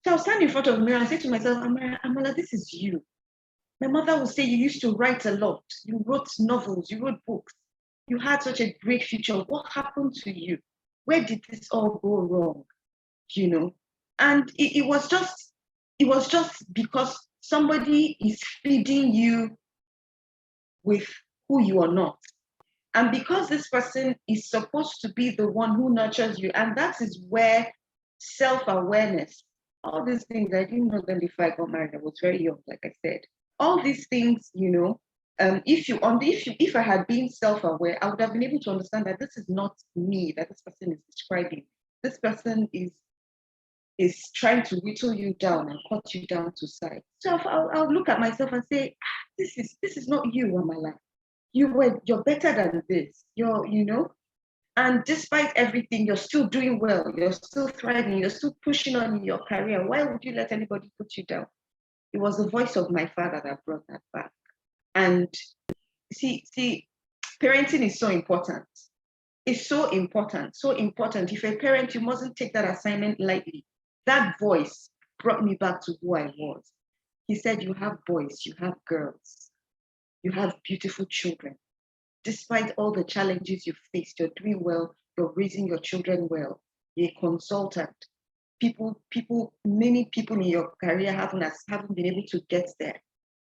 So I'll stand in front of the mirror and say to myself, Amala, this is you. My mother would say, you used to write a lot. You wrote novels, you wrote books. You had such a great future. What happened to you? Where did this all go wrong? And it was just because somebody is feeding you with who you are not. And because this person is supposed to be the one who nurtures you, and that is where self-awareness, all these things, I didn't know them before I got married. I was very young, like I said. All these things, if I had been self-aware, I would have been able to understand that this is not me that this person is describing. This person is trying to whittle you down and cut you down to size. So I'll look at myself and say, this is not you, Amala. You're better than this. And despite everything, you're still doing well. You're still thriving. You're still pushing on in your career. Why would you let anybody put you down? It was the voice of my father that brought that back. And see, parenting is so important. It's so important, so important. If you're a parent, you mustn't take that assignment lightly. That voice brought me back to who I was. He said, you have boys, you have girls, you have beautiful children. Despite all the challenges you've faced, you're doing well, you're raising your children well, you're a consultant. Many people in your career haven't been able to get there.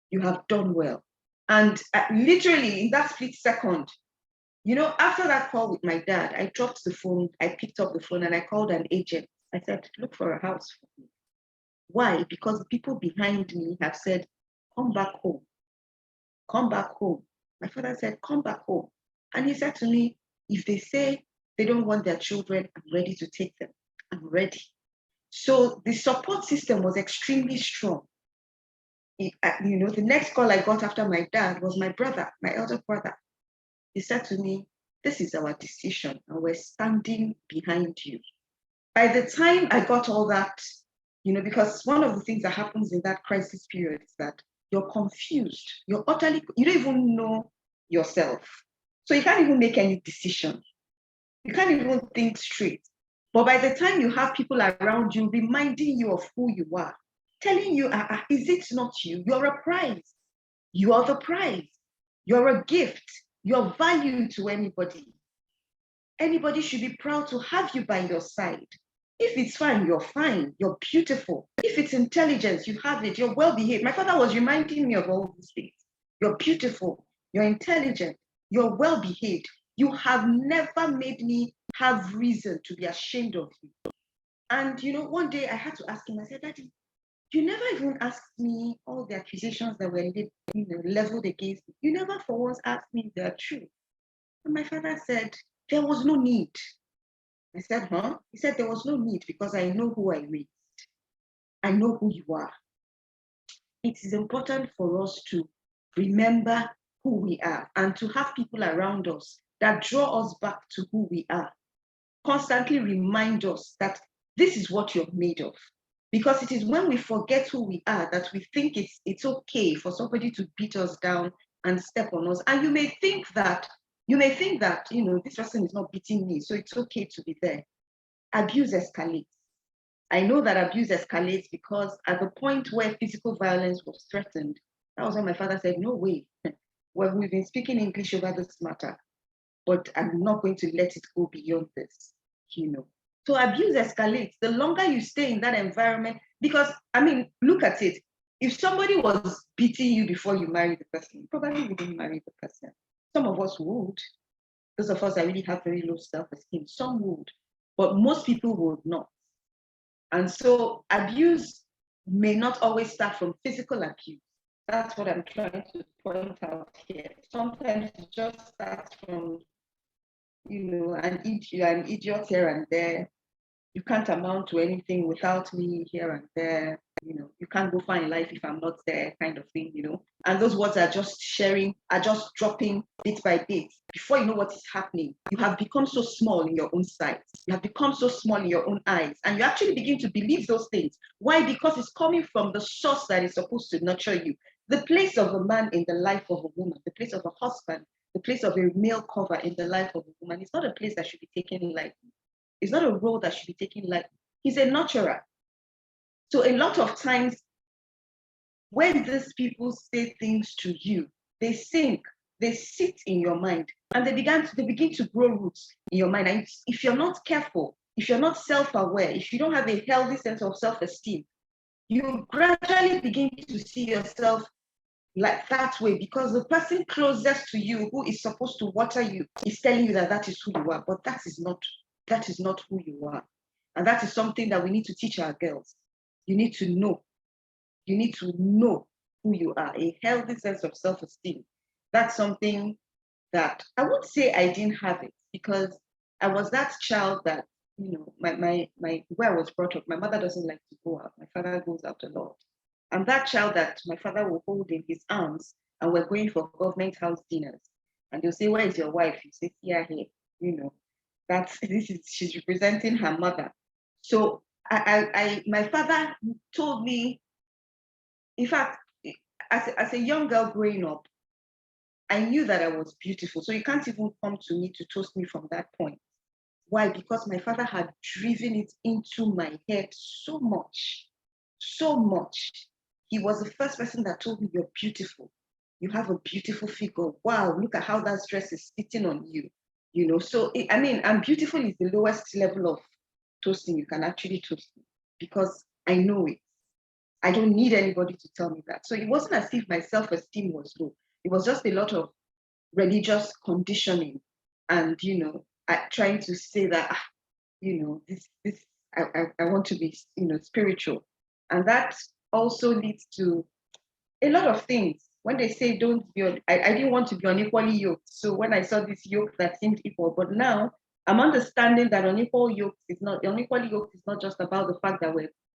You have done well. And literally in that split second, after that call with my dad, I dropped the phone, I picked up the phone and I called an agent. I said, look for a house for me. Why? Because the people behind me have said, come back home. Come back home. My father said, come back home. And he said to me, if they say they don't want their children, I'm ready to take them. I'm ready. So the support system was extremely strong. The next call I got after my dad was my brother, my elder brother. He said to me, this is our decision and we're standing behind you. By the time I got all that, because one of the things that happens in that crisis period is that you're confused. You don't even know yourself. So you can't even make any decision. You can't even think straight. But by the time you have people around you reminding you of who you are, telling you, is it not you? You're a prize. You are the prize. You're a gift. You're value to anybody. Anybody should be proud to have you by your side. If it's fine, you're fine. You're beautiful. If it's intelligence, you have it. You're well behaved. My father was reminding me of all these things. You're beautiful. You're intelligent. You're well behaved. You have never made me have reason to be ashamed of you. And one day I had to ask him, I said, Daddy, you never even asked me all the accusations that were leveled against me. You never for once asked me if they are true. And my father said, there was no need. I said, huh? He said, there was no need because I know who I raised. I know who you are. It is important for us to remember who we are and to have people around us that draw us back to who we are. Constantly remind us that this is what you're made of. Because it is when we forget who we are that we think it's okay for somebody to beat us down and step on us. And you may think that, this person is not beating me, so it's okay to be there. Abuse escalates. I know that abuse escalates because at the point where physical violence was threatened, that was when my father said, no way. Well, we've been speaking English over this matter, but I'm not going to let it go beyond this, So abuse escalates. The longer you stay in that environment, because, look at it. If somebody was beating you before you married the person, you probably wouldn't marry the person. Some of us would. Those of us that really have very low self-esteem, some would, but most people would not. And so abuse may not always start from physical abuse. That's what I'm trying to point out here. Sometimes it just starts from, an idiot here and there. You can't amount to anything without me here and there. You can't go far in life if I'm not there, kind of thing, And those words are just dropping bit by bit. Before you know what is happening, you have become so small in your own sight. You have become so small in your own eyes. And you actually begin to believe those things. Why? Because it's coming from the source that is supposed to nurture you. The place of a man in the life of a woman, the place of a husband, the place of a male cover in the life of a woman, it's not a place that should be taken lightly. It's not a role that should be taken lightly. He's a nurturer. So a lot of times, when these people say things to you, they sink, they sit in your mind, and they begin to grow roots in your mind. And if you're not careful, if you're not self-aware, if you don't have a healthy sense of self-esteem, you gradually begin to see yourself like that way, because the person closest to you who is supposed to water you is telling you that is who you are, but that is not who you are. And that is something that we need to teach our girls. You need to know. You need to know who you are, a healthy sense of self-esteem. That's something that I would say I didn't have it, because I was that child that, my where I was brought up, my mother doesn't like to go out. My father goes out a lot. I'm that child that my father will hold in his arms, and we're going for government house dinners. And they'll say, where is your wife? You say, here, here, she's representing her mother. So my father told me, in fact, as a young girl growing up, I knew that I was beautiful. So you can't even come to me to toast me from that point. Why? Because my father had driven it into my head so much. He was the first person that told me, you're beautiful. You have a beautiful figure. Wow, look at how that dress is sitting on you. So and beautiful is the lowest level of toasting you can actually toast me, because I know it. I don't need anybody to tell me that. So it wasn't as if my self-esteem was low. It was just a lot of religious conditioning and, trying to say that, I want to be, spiritual. And that also leads to a lot of things. When they say don't be I didn't want to be unequally yoked. So when I saw this yoke that seemed equal, but now I'm understanding that unequally yoked is not just about the fact that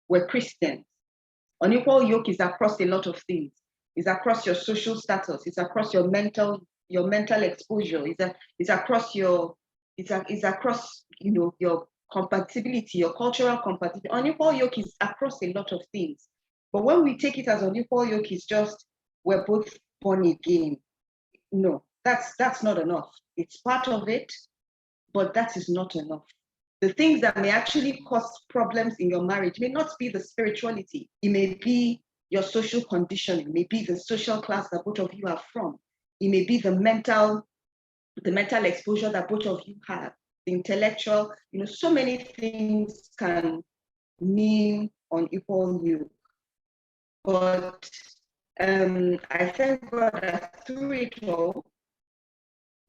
we're Christians. Unequal yoke is across a lot of things. It's across your social status. It's across your mental exposure. It's across your compatibility, your cultural compatibility. Unequal yoke is across a lot of things. But when we take it as unequal yoke, it's just we're both born again. No, that's not enough. It's part of it, but that is not enough. The things that may actually cause problems in your marriage may not be the spirituality. It may be your social conditioning, it may be the social class that both of you are from. It may be the mental exposure that both of you have, the intellectual, so many things can mean unequal yoke. But I thank God that through it all,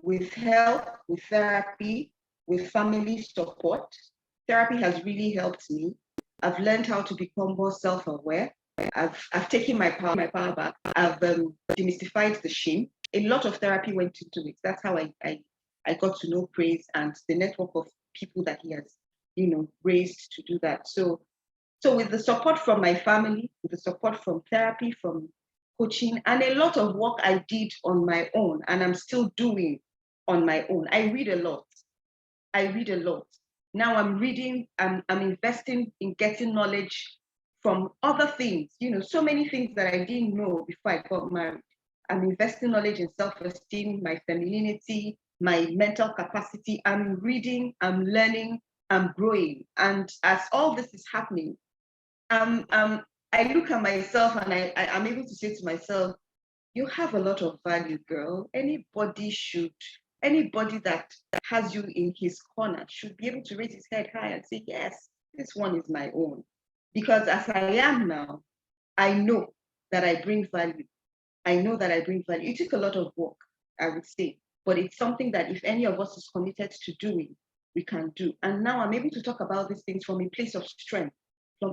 with help, with therapy, with family support, therapy has really helped me. I've learned how to become more self-aware. I've taken my power back. I've demystified the shame. A lot of therapy went into it. That's how I got to know Praise and the network of people that he has, raised to do that. So with the support from my family, with the support from therapy, from coaching, and a lot of work I did on my own, and I'm still doing on my own. I read a lot. Now I'm reading, I'm investing in getting knowledge from other things, so many things that I didn't know before I got married. I'm investing knowledge in self-esteem, my femininity, my mental capacity. I'm reading, I'm learning, I'm growing. And as all this is happening, I look at myself and I'm able to say to myself, you have a lot of value, girl. Anybody that has you in his corner should be able to raise his head high and say, yes, this one is my own. Because as I am now, I know that I bring value. It took a lot of work, I would say, but it's something that if any of us is committed to doing, we can do. And now I'm able to talk about these things from a place of strength,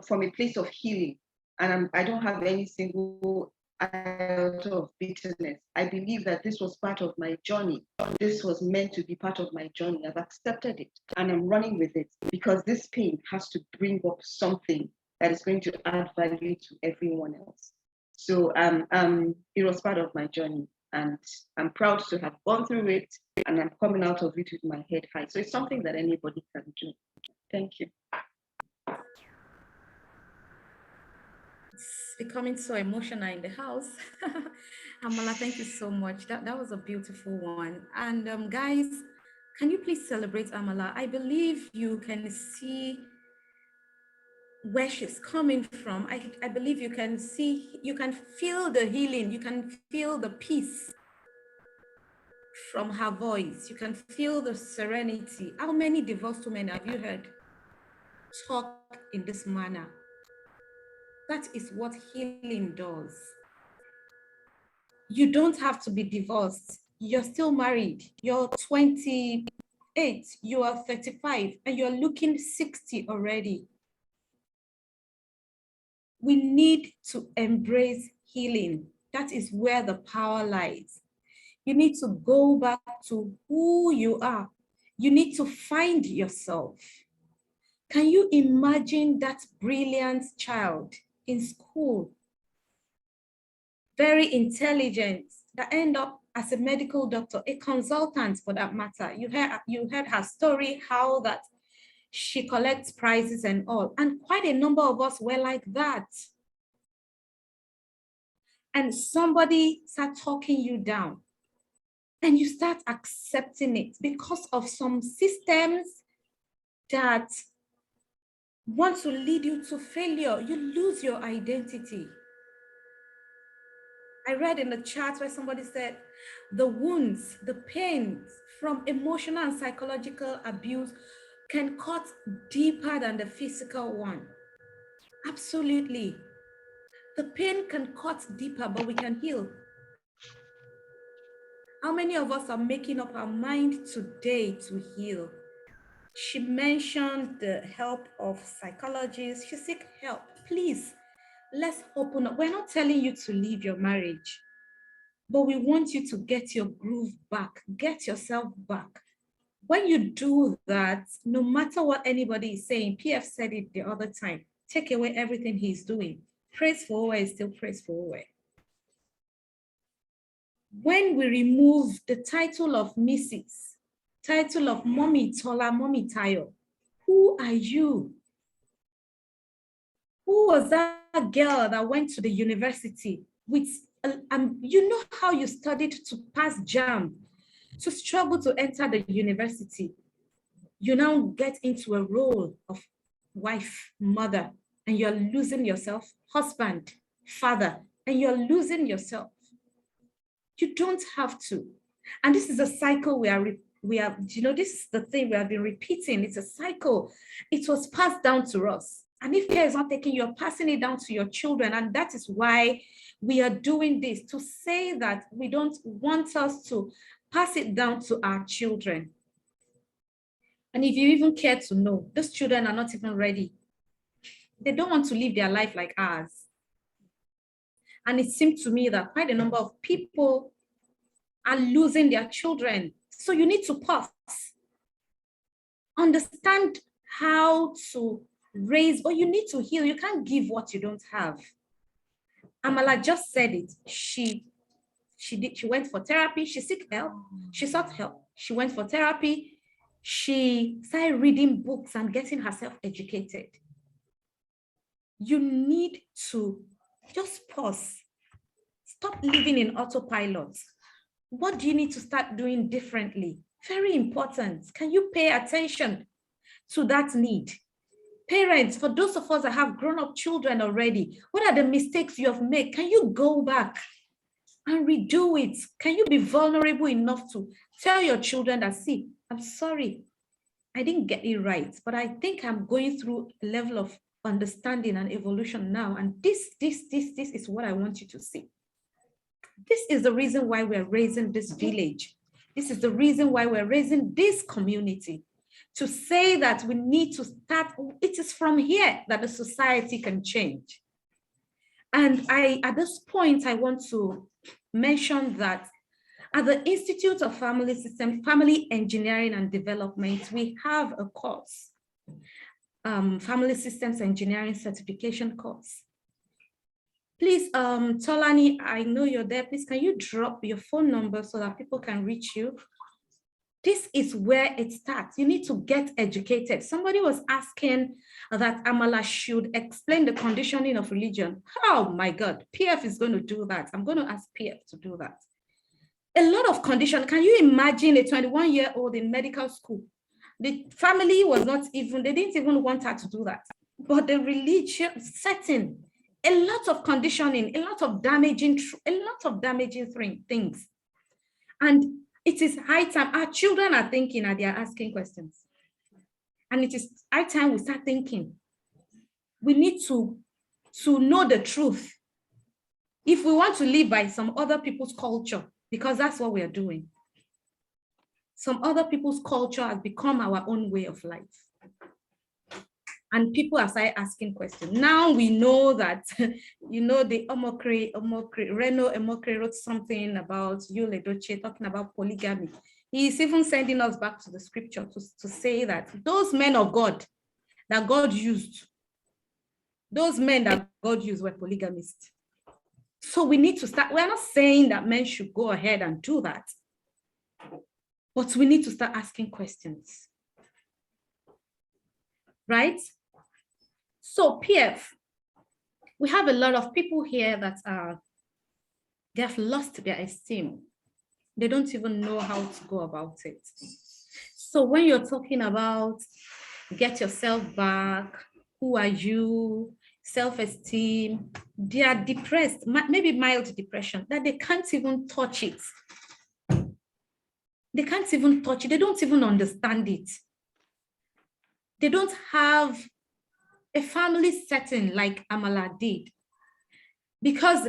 from a place of healing. And I don't have any single iota of bitterness. I believe that this was part of my journey. This was meant to be part of my journey. I've accepted it and I'm running with it because this pain has to bring up something that is going to add value to everyone else. So it was part of my journey and I'm proud to have gone through it and I'm coming out of it with my head high. So it's something that anybody can do. Thank you. It's becoming so emotional in the house. Amala, thank you so much. That was a beautiful one. And guys, can you please celebrate Amala? I believe you can see where she's coming from. I believe you can feel the healing, you can feel the peace from her voice, you can feel the serenity. How many divorced women have you heard talk in this manner? That is what healing does. You don't have to be divorced. You're still married. You're 28, you are 35, and you're looking 60 already. We need to embrace healing. That is where the power lies. You need to go back to who you are. You need to find yourself. Can you imagine that brilliant child in school, very intelligent, that end up as a medical doctor, a consultant for that matter? You heard her story, how that she collects prizes and all. And quite a number of us were like that. And somebody start talking you down. And you start accepting it because of some systems that want to lead you to failure. You lose your identity. I read in the chat where somebody said, the wounds, the pains from emotional and psychological abuse can cut deeper than the physical one. Absolutely. The pain can cut deeper, but we can heal. How many of us are making up our mind today to heal? She mentioned the help of psychologists. She seek help. Please, let's open up. We're not telling you to leave your marriage, but we want you to get your groove back, get yourself back. When you do that, no matter what anybody is saying, PF said it the other time, take away everything he's doing. Praise for Owe is still praise for Owe. When we remove the title of Mrs., title of Mommy Tola, Mommy Tayo, who are you? Who was that girl that went to the university with, you know how you studied to pass JAM, to struggle to enter the university? you now get into a role of wife, mother, and you're losing yourself, husband, father, and you're losing yourself. You don't have to. And this is a cycle we are, this is the thing we have been repeating. It's a cycle. It was passed down to us. And if care is not taken, you're passing it down to your children. And that is why we are doing this, to say that we don't want us to pass it down to our children. And if you even care to know, those children are not even ready. They don't want to live their life like ours. And it seemed to me that quite a number of people are losing their children. So you need to pause. Understand how to raise, or you need to heal. You can't give what you don't have. Amala just said it. She went for therapy. She sought help. She sought help. She went for therapy. She started reading books and getting herself educated. You need to just pause. Stop living in autopilot. What do you need to start doing differently? Very important. Can you pay attention to that need? Parents, for those of us that have grown-up children already, what are the mistakes you have made? Can you go back and redo it? Can you be vulnerable enough to tell your children that, see, I'm sorry, I didn't get it right, but I think I'm going through a level of understanding and evolution now, and this is what I want you to see. This is the reason why we're raising this village. This is the reason why we're raising this community, to say that we need to start. It is from here that the society can change. And at this point, I want to mention that at the Institute of Family Systems, Family Engineering and Development, we have a course, Family Systems Engineering Certification course. Please, Tolani, I know you're there. Please, can you drop your phone number so that people can reach you? This is where it starts. You need to get educated. Somebody was asking that Amala should explain the conditioning of religion. Oh my God, PF is going to do that. I'm going to ask PF to do that. A lot of condition. Can you imagine a 21-year-old in medical school? The family was not even, they didn't even want her to do that. But the religion setting, a lot of conditioning, a lot of damaging things. And it is high time. Our children are thinking and they are asking questions. And it is high time we start thinking. We need to know the truth. If we want to live by some other people's culture, because that's what we are doing. Some other people's culture has become our own way of life. And people are started asking questions. Now we know that, the Reno Omokri wrote something about Yul Edochie talking about polygamy. He's even sending us back to the scripture to say that those men of God that God used, those men that God used were polygamists. So we need to start. We're not saying that men should go ahead and do that, but we need to start asking questions, right? So PF, we have a lot of people here that they have lost their esteem. They don't even know how to go about it. So when you're talking about get yourself back, who are you, self-esteem, they are depressed, maybe mild depression, that they can't even touch it. They can't even touch it. They don't even understand it. They don't have a family setting like Amala did. Because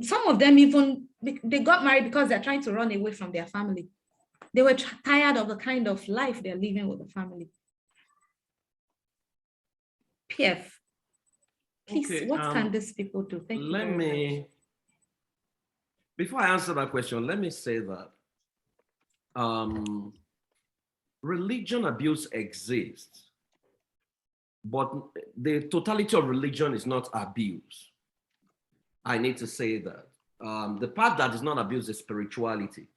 some of them even, they got married because they're trying to run away from their family. They were tired of the kind of life they're living with the family. PF, please, okay, what can these people do? Thank you very much. Before I answer that question, let me say that religion abuse exists, but the totality of religion is not abuse. I need to say that. The part that is not abuse is spirituality.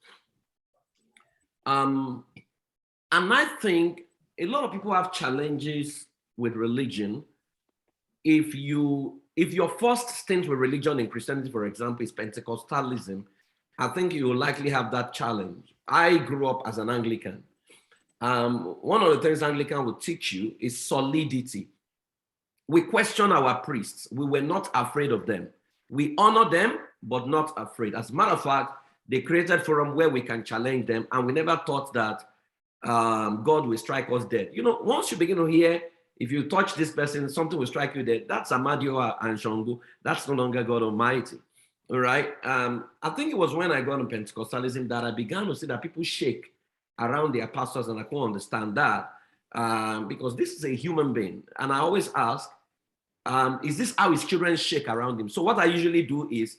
And I think a lot of people have challenges with religion. If your first stint with religion in Christianity, for example, is Pentecostalism, I think you will likely have that challenge. I grew up as an Anglican. one of the things Anglican will teach you is solidity. We question our priests. We were not afraid of them. We honor them, but not afraid. As a matter of fact, they created forum where we can challenge them, and we never thought that God will strike us dead. You know, once you begin to hear, if you touch this person, something will strike you dead. That's Amadioha and Shangu. That's no longer God Almighty. All right. I think it was when I got on Pentecostalism that I began to see that people shake around their pastors, and I couldn't understand that because this is a human being. And I always ask, is this how his children shake around him? So what I usually do is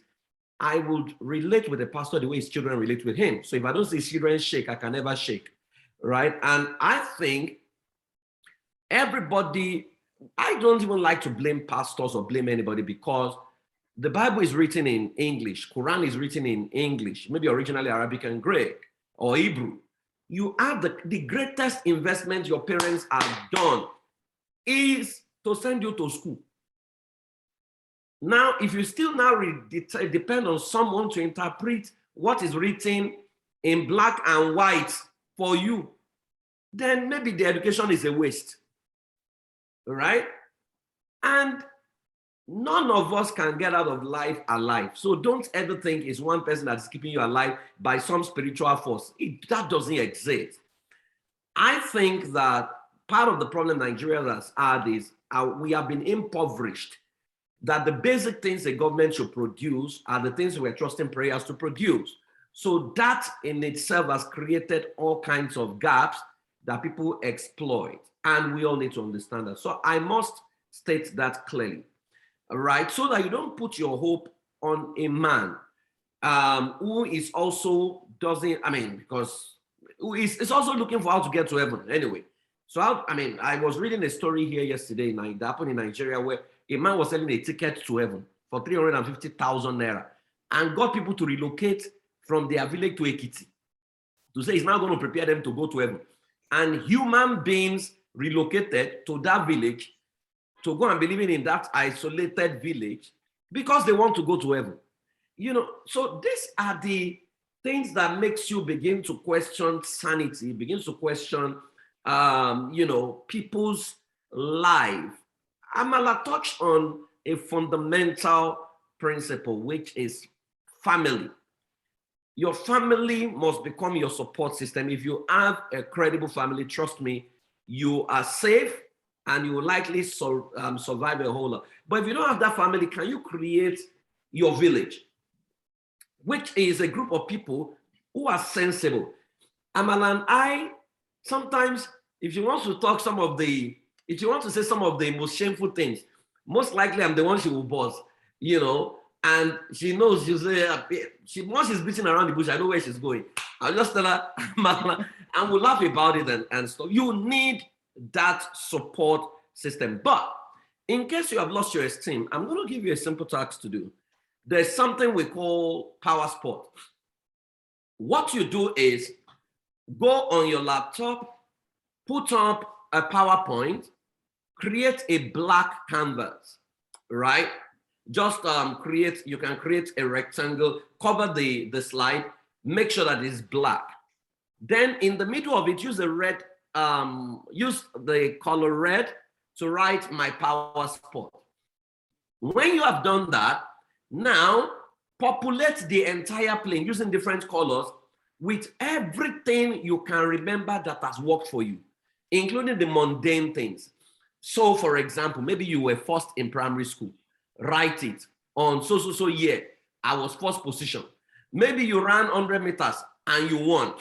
I would relate with the pastor the way his children relate with him. So if I don't see his children shake, I can never shake, right? And I think everybody, I don't even like to blame pastors or blame anybody because the Bible is written in English, Quran is written in English, maybe originally Arabic and Greek or Hebrew. You have the greatest investment your parents have done is to send you to school. Now, if you still now depend on someone to interpret what is written in black and white for you, then maybe the education is a waste, right? And none of us can get out of life alive. So don't ever think it's one person that's keeping you alive by some spiritual force. That doesn't exist. I think that part of the problem Nigeria has had is we have been impoverished, that the basic things the government should produce are the things we're trusting prayers to produce. So that in itself has created all kinds of gaps that people exploit. And we all need to understand that. So I must state that clearly, all right? So that you don't put your hope on a man who is also because it's also looking for how to get to heaven anyway. So I was reading a story here yesterday night that happened in Nigeria where a man was selling a ticket to heaven for 350,000 naira and got people to relocate from their village to Ekiti to say he's now going to prepare them to go to heaven. And human beings relocated to that village to go and be living in that isolated village because they want to go to heaven. You know, so these are the things that makes you begin to question sanity, begins to question, people's life. Amala touched on a fundamental principle, which is family. Your family must become your support system. If you have a credible family, trust me, you are safe and you will likely survive a whole lot. But if you don't have that family, can you create your village, which is a group of people who are sensible? Amala and I, sometimes, if you want to say some of the most shameful things, most likely I'm the one she will boss, and she knows, she'll say, once she's beating around the bush, I know where she's going. I'll just tell her, and we'll laugh about it and stuff. You need that support system. But in case you have lost your esteem, I'm going to give you a simple task to do. There's something we call power sport. What you do is go on your laptop, put up a PowerPoint, create a black canvas, right? Just you can create a rectangle, cover the slide, make sure that it's black. Then in the middle of it, use the color red to write my power spot. When you have done that, now populate the entire plane using different colors with everything you can remember that has worked for you, including the mundane things. So for example, maybe you were first in primary school. Write it on so year. I was first position. Maybe you ran 100 meters and you won.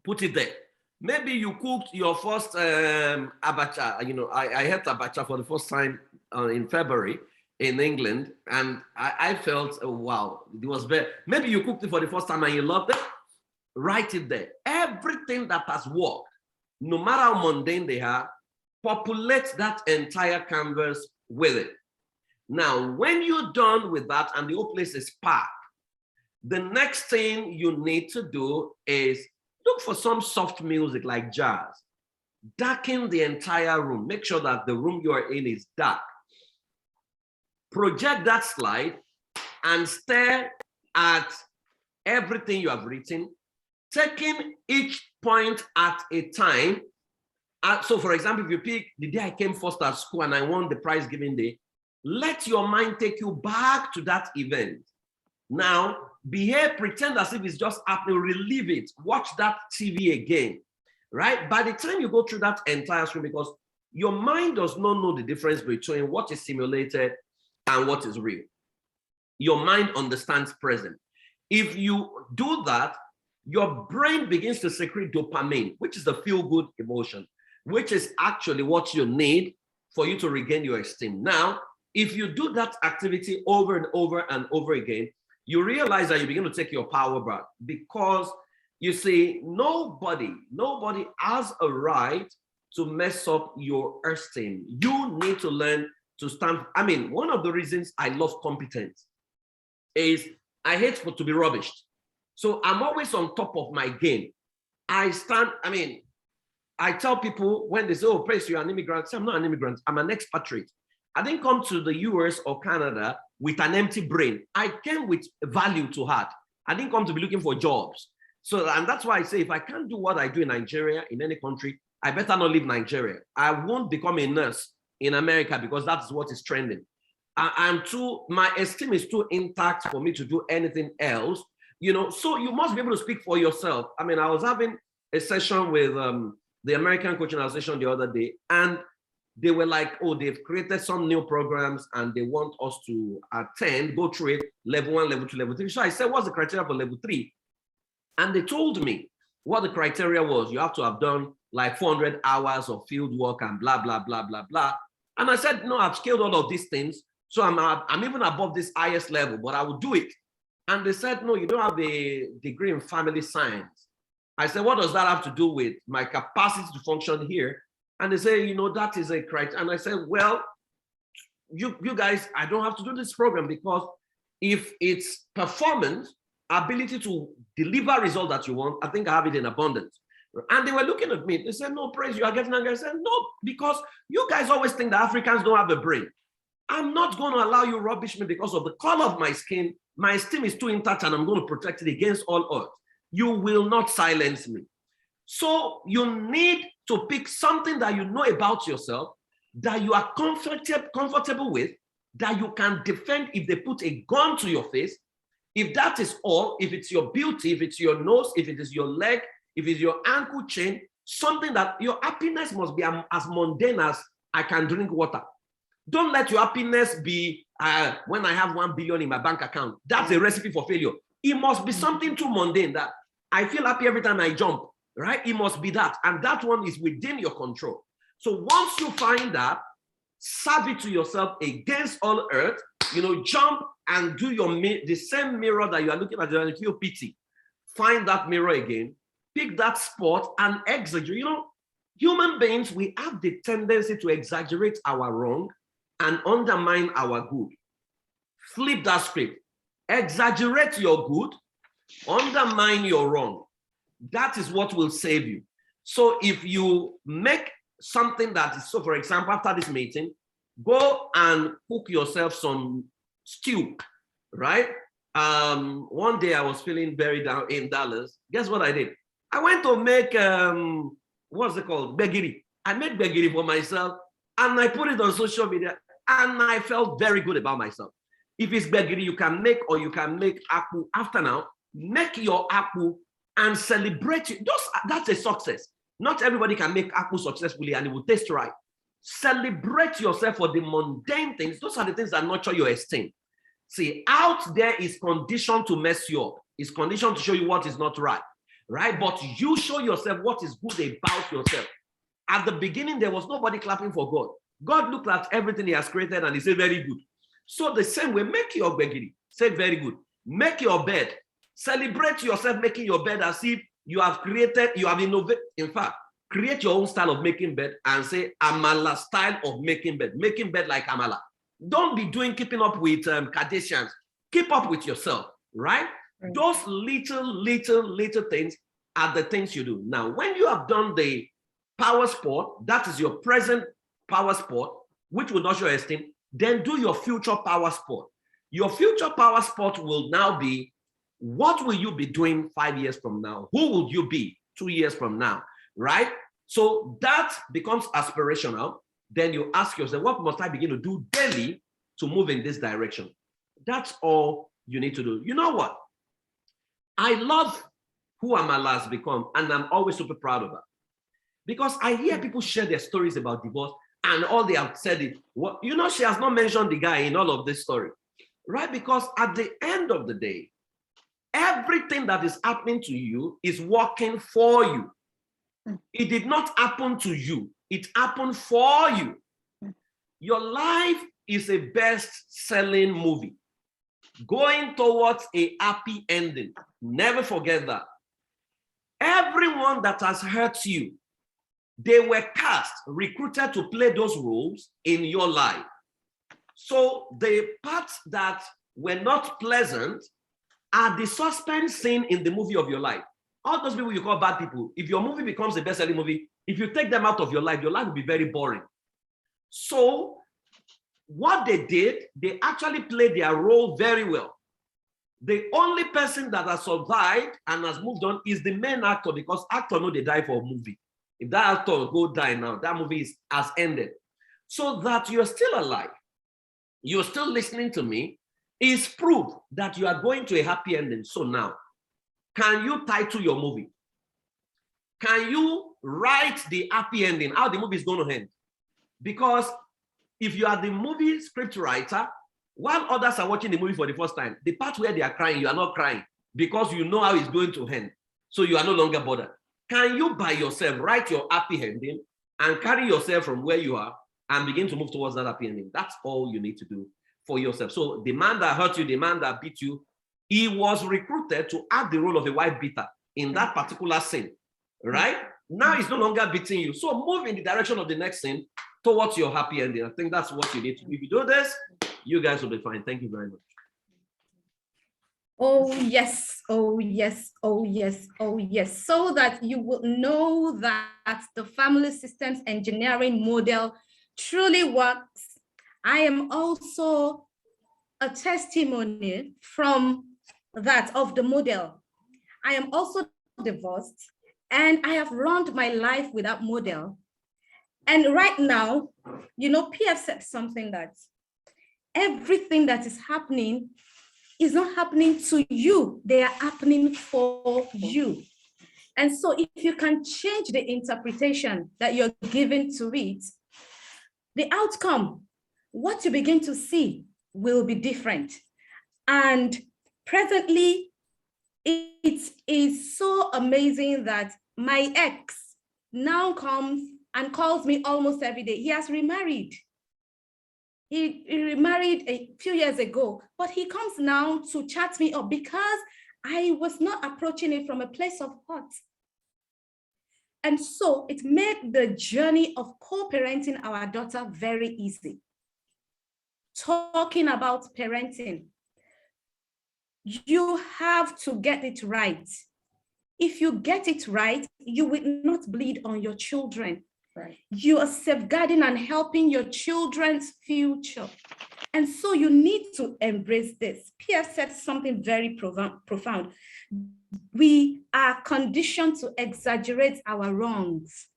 Put it there. Maybe you cooked your first abacha. I had abacha for the first time in February in England, and I felt, oh, wow, it was better. Maybe you cooked it for the first time and you loved it. Write it there. Everything that has worked, no matter how mundane they are, populate that entire canvas with it. Now, when you're done with that and the whole place is packed, the next thing you need to do is look for some soft music like jazz. Darken the entire room. Make sure that the room you are in is dark. Project that slide and stare at everything you have written taking each point at a time. So for example, if you pick the day I came first at school and I won the prize giving day, let your mind take you back to that event. Now, behave, pretend as if it's just happening, relive it, watch that TV again, right? By the time you go through that entire screen, because your mind does not know the difference between what is simulated and what is real. Your mind understands present. If you do that, your brain begins to secrete dopamine, which is the feel-good emotion, which is actually what you need for you to regain your esteem. Now, if you do that activity over and over and over again, you realize that you begin to take your power back, because you see, nobody has a right to mess up your esteem. You need to learn to stand. I mean, one of the reasons I love competence is I hate to be rubbished. So I'm always on top of my game. I tell people when they say, oh, Praise, you're an immigrant. I say, I'm not an immigrant, I'm an expatriate. I didn't come to the US or Canada with an empty brain. I came with value to heart. I didn't come to be looking for jobs. So, and that's why I say, if I can't do what I do in Nigeria, in any country, I better not leave Nigeria. I won't become a nurse in America because that's what is trending. My esteem is too intact for me to do anything else, so you must be able to speak for yourself. I mean, I was having a session with the American Coaching Association the other day, and they were like, oh, they've created some new programs and they want us to go through it, level 1, level 2, level 3. So I said, what's the criteria for level 3? And they told me what the criteria was. You have to have done like 400 hours of field work and blah, blah, blah, blah, blah. And I said, no, I've scaled all of these things. So I'm even above this highest level, but I will do it. And they said, no, you don't have a degree in family science. I said, what does that have to do with my capacity to function here? And they say, that is a criteria. And I said, well, you guys, I don't have to do this program, because if it's performance, ability to deliver result that you want, I think I have it in abundance. And they were looking at me. They said, no, Praise, you are getting angry. I said, no, because you guys always think that Africans don't have a brain. I'm not going to allow you rubbish me because of the color of my skin. My esteem is too intact and I'm going to protect it against all odds. You will not silence me. So you need to pick something that you know about yourself, that you are comfortable with, that you can defend if they put a gun to your face. If that is all, if it's your beauty, if it's your nose, if it is your leg, if it's your ankle chain, something that your happiness must be as mundane as I can drink water. Don't let your happiness be when I have 1 billion in my bank account. That's a recipe for failure. It must be something too mundane that I feel happy every time I jump, right? It must be that. And that one is within your control. So once you find that, serve it to yourself against all earth, jump and do the same mirror that you are looking at and you feel pity. Find that mirror again, pick that spot and exaggerate. Human beings, we have the tendency to exaggerate our wrong and undermine our good. Flip that script. Exaggerate your good, undermine your wrong. That is what will save you. So if you make something that is, so for example, after this meeting, go and cook yourself some stew, right? One day I was feeling very down in Dallas. Guess what I did? I went to make, what's it called? Begiri. I made begiri for myself and I put it on social media and I felt very good about myself. If it's begiri you can make, or you can make akpu after now, make your akpu and celebrate it. That's a success. Not everybody can make akpu successfully and it will taste right. Celebrate yourself for the mundane things. Those are the things that nurture your esteem. See, out there is conditioned to mess you up. It's conditioned to show you what is not right, right? But you show yourself what is good about yourself. At the beginning, there was nobody clapping for God. God looked at everything he has created and he said, very good. So the same way, make your begiri, say very good. Make your bed. Celebrate yourself making your bed as if you have created, you have innovated. In fact, create your own style of making bed and say Amala style of making bed. Making bed like Amala. Don't be keeping up with Kardashians. Keep up with yourself, right? Those little things are the things you do. Now, when you have done the power sport, that is your present power sport, which will not show esteem, then do your future power sport. Your future power sport will now be What will you be doing 5 years from now? Who will you be 2 years from now, right? So that becomes aspirational. Then you ask yourself, what must I begin to do daily to move in this direction? That's all you need to do. You know what? I love who Amala has become, and I'm always super proud of her. Because I hear people share their stories about divorce, and all they have said is, well, you know, she has not mentioned the guy in all of this story, right? Because at the end of the day, everything that is happening to you is working for you. It did not happen to you. It happened for you. Your life is a best-selling movie going towards a happy ending. Never forget that. Everyone that has hurt you, they were cast, recruited to play those roles in your life. So the parts that were not pleasant are the suspense scene in the movie of your life. All those people you call bad people, if your movie becomes a best-selling movie, if you take them out of your life will be very boring. So what they did, they actually played their role very well. The only person that has survived and has moved on is the main actor, because actor know they die for a movie. If that actor go die now, that movie has ended. So that you're still alive, you're still listening to me, is proof that you are going to a happy ending. So now, can you title your movie? Can you write the happy ending, how the movie is going to end? Because if you are the movie script writer, while others are watching the movie for the first time, the part where they are crying, you are not crying because you know how it's going to end. So you are no longer bothered. Can you by yourself write your happy ending and carry yourself from where you are and begin to move towards that happy ending? That's all you need to do for yourself. So the man that hurt you, the man that beat you, he was recruited to act the role of a wife beater in that particular scene, right? Now he's no longer beating you. So move in the direction of the next scene towards your happy ending. I think that's what you need to do. If you do this, you guys will be fine. Thank you very much. Oh, yes. Oh, yes. Oh, yes. Oh, yes. So that you will know that the family systems engineering model truly works. I am also a testimony from that of the model. I am also divorced and I have run my life without model. And right now, you know, PF said something that everything that is happening is not happening to you. They are happening for you. And so if you can change the interpretation that you're giving to it, the outcome, what you begin to see will be different. And presently, it is so amazing that my ex now comes and calls me almost every day. He has remarried. He remarried a few years ago, but he comes now to chat me up because I was not approaching it from a place of hurt. And so it made the journey of co-parenting our daughter very easy. Talking about parenting, you have to get it right. If you get it right, you will not bleed on your children. Right. You are safeguarding and helping your children's future. And so you need to embrace this. Pierre said something very profound. We are conditioned to exaggerate our wrongs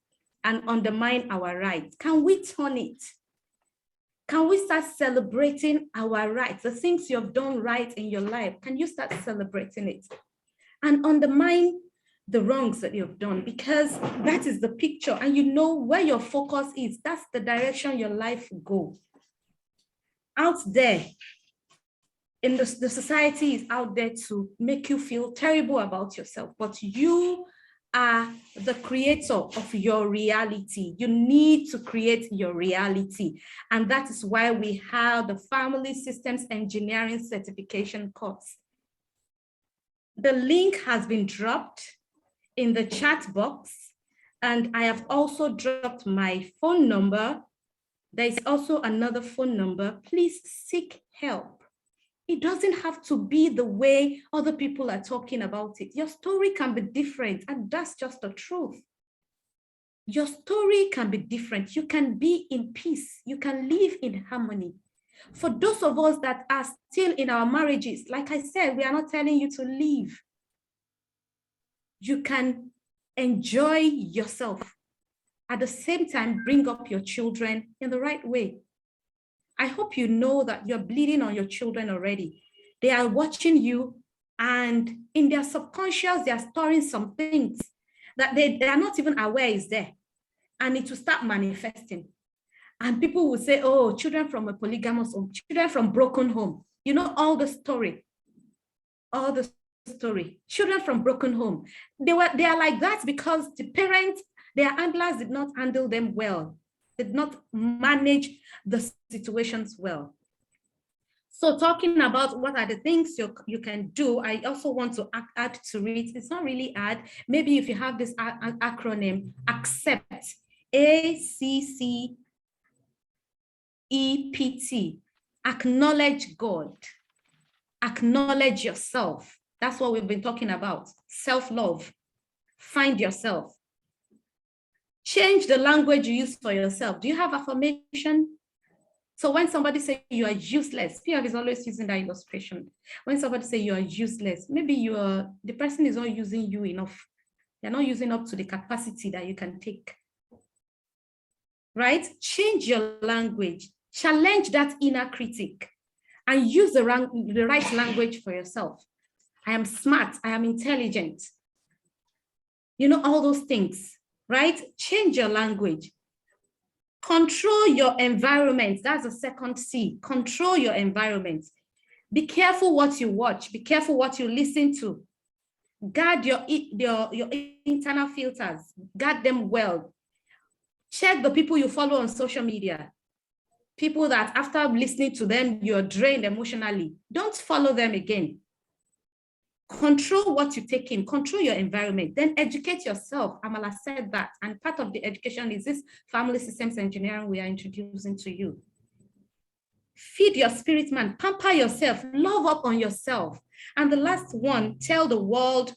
and undermine our rights. Can we turn it? Can we start celebrating our rights, the things you have done right in your life? Can you start celebrating it and undermine the wrongs that you've done? Because that is the picture, and you know where your focus is. That's the direction your life will go. Out there, in the society is out there to make you feel terrible about yourself, but you are the creator of your reality. You need to create your reality. And that is why we have the Family Systems Engineering Certification course. The link has been dropped in the chat box, and I have also dropped my phone number. There is also another phone number. Please seek help. It doesn't have to be the way other people are talking about it. Your story can be different, and that's just the truth. Your story can be different. You can be in peace. You can live in harmony. For those of us that are still in our marriages, like I said, we are not telling you to leave. You can enjoy yourself. At the same time, bring up your children in the right way. I hope you know that you're bleeding on your children already. They are watching you, and in their subconscious, they are storing some things that they are not even aware is there. And it will start manifesting. And people will say, oh, children from a polygamous home, children from broken home. You know, all the story. Children from broken home. They are like that because the parents, their handlers did not handle them well, did not manage the situations well. So talking about what are the things you can do, I also want to add to it. It's not really add. Maybe if you have this acronym, ACCEPT, ACCEPT, acknowledge God, acknowledge yourself. That's what we've been talking about. Self-love. Find yourself. Change the language you use for yourself. Do you have affirmation? So when somebody says you are useless, PF is always using that illustration. When somebody says you are useless, maybe the person is not using you enough. They're not using up to the capacity that you can take. Right? Change your language. Challenge that inner critic and use the right language for yourself. I am smart. I am intelligent. You know, all those things, right? Change your language. Control your environment. That's the second C. Control your environment. Be careful what you watch. Be careful what you listen to. Guard your internal filters. Guard them well. Check the people you follow on social media. People that after listening to them, you're drained emotionally. Don't follow them again. Control what you take in, control your environment, then educate yourself. Amala said that, and part of the education is this family systems engineering we are introducing to you. Feed your spirit man, pamper yourself, love up on yourself. And the last one, tell the world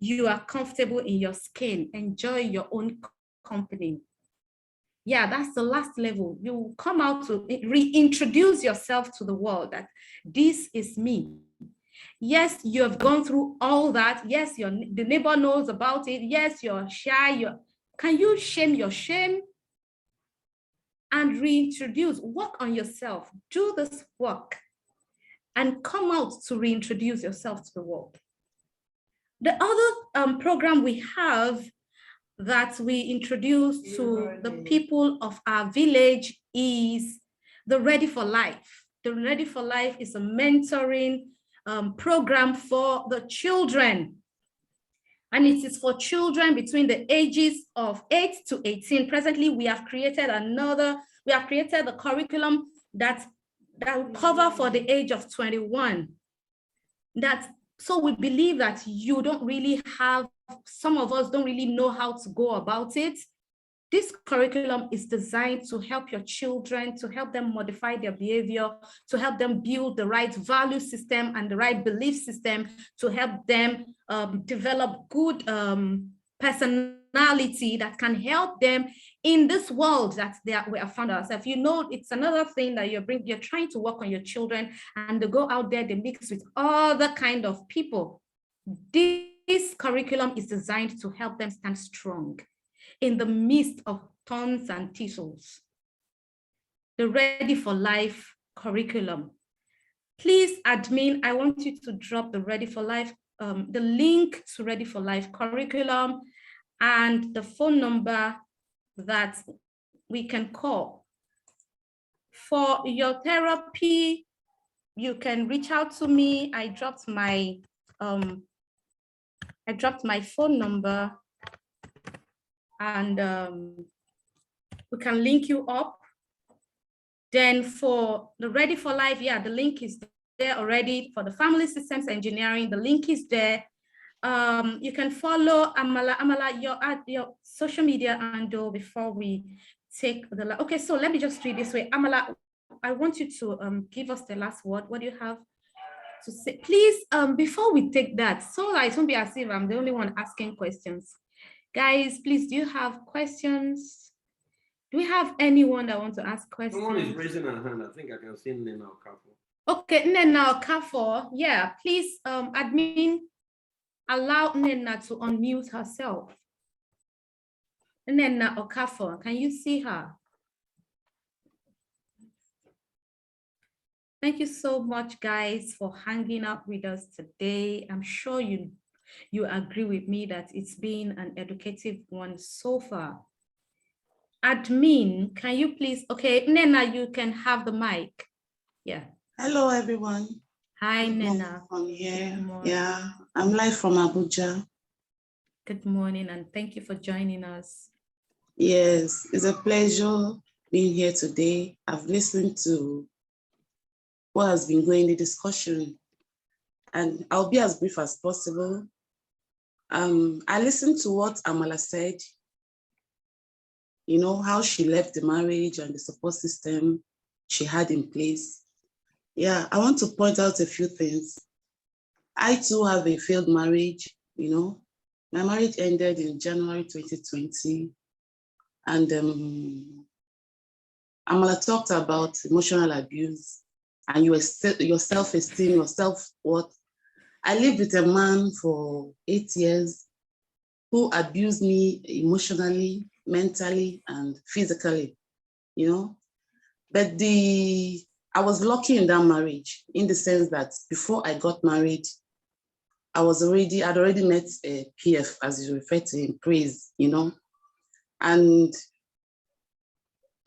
you are comfortable in your skin, enjoy your own company. Yeah, that's the last level. You come out to reintroduce yourself to the world that this is me. Yes, you have gone through all that. Yes, the neighbor knows about it. Yes, you're shy. Can you shame your shame and reintroduce? Work on yourself. Do this work and come out to reintroduce yourself to the world. The other program we have that we introduce to the people of our village is the Ready for Life. The Ready for Life is a mentoring program for the children. And it is for children between the ages of 8 to 18. Presently, we have created the curriculum that will cover for the age of 21. So we believe that you don't really have, some of us don't really know how to go about it. This curriculum is designed to help your children, to help them modify their behavior, to help them build the right value system and the right belief system, to help them develop good personality that can help them in this world that we have found ourselves. You know, it's another thing that you're trying to work on your children and they go out there, they mix with other kind of people. This curriculum is designed to help them stand strong in the midst of thorns and thistles. The Ready for Life curriculum. Please, admin, I want you to drop the Ready for Life, the link to Ready for Life curriculum and the phone number that we can call. For your therapy, you can reach out to me. I dropped my phone number, and we can link you up. Then for the Ready for Life, yeah, the link is there already. For the family systems engineering, the link is there. You can follow Amala, your social media handle before we take the, okay, so let me just read this way. Amala, I want you to give us the last word. What do you have to say? Please, before we take that, so that it won't be as if I'm the only one asking questions. Guys, please, do you have questions? Do we have anyone that wants to ask Someone is questions? raising a hand. I think I can see Nena Okafor. Okay, Nena Okafor, yeah, please, admin, allow Nena to unmute herself. Nena Okafor, can you see her? Thank you so much, guys, for hanging out with us today. I'm sure you agree with me that it's been an educative one so far. Admin, can you please, okay, Nena, you can have the mic. Yeah. Hello, everyone. Hi, Good morning Nena. from here. Good morning. Yeah, I'm live from Abuja. Good morning, and thank you for joining us. Yes, it's a pleasure being here today. I've listened to what has been going in the discussion, and I'll be as brief as possible. I listened to what Amala said, you know, how she left the marriage and the support system she had in place. Yeah, I want to point out a few things. I too have a failed marriage, you know. My marriage ended in January 2020. And Amala talked about emotional abuse and your self-esteem, your self-worth. I lived with a man for 8 years who abused me emotionally, mentally, and physically, you know. But I was lucky in that marriage in the sense that before I got married, I'd already met a PF, as you refer to him, Praise, you know. And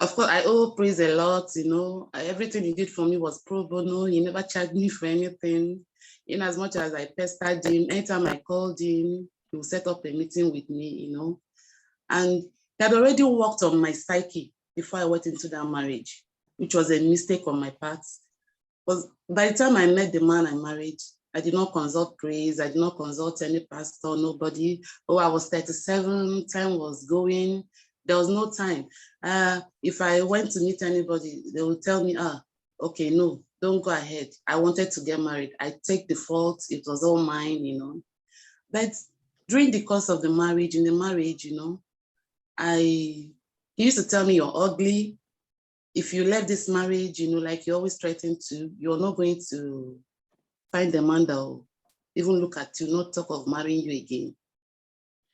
of course, I owe Praise a lot, you know. Everything he did for me was pro bono. He never charged me for anything. In as much as I pestered him, anytime I called him, he would set up a meeting with me, you know. And he had already worked on my psyche before I went into that marriage, which was a mistake on my part. Because by the time I met the man I married, I did not consult Praise. I did not consult any pastor, nobody. Oh, I was 37, time was going. There was no time. If I went to meet anybody, they would tell me, okay, no, don't go ahead. I wanted to get married. I take the fault. It was all mine, you know. But during the course of the marriage, in the marriage, you know, he used to tell me, you're ugly. If you left this marriage, you know, like you always threatened to, you're not going to find a man that will even look at you, not talk of marrying you again.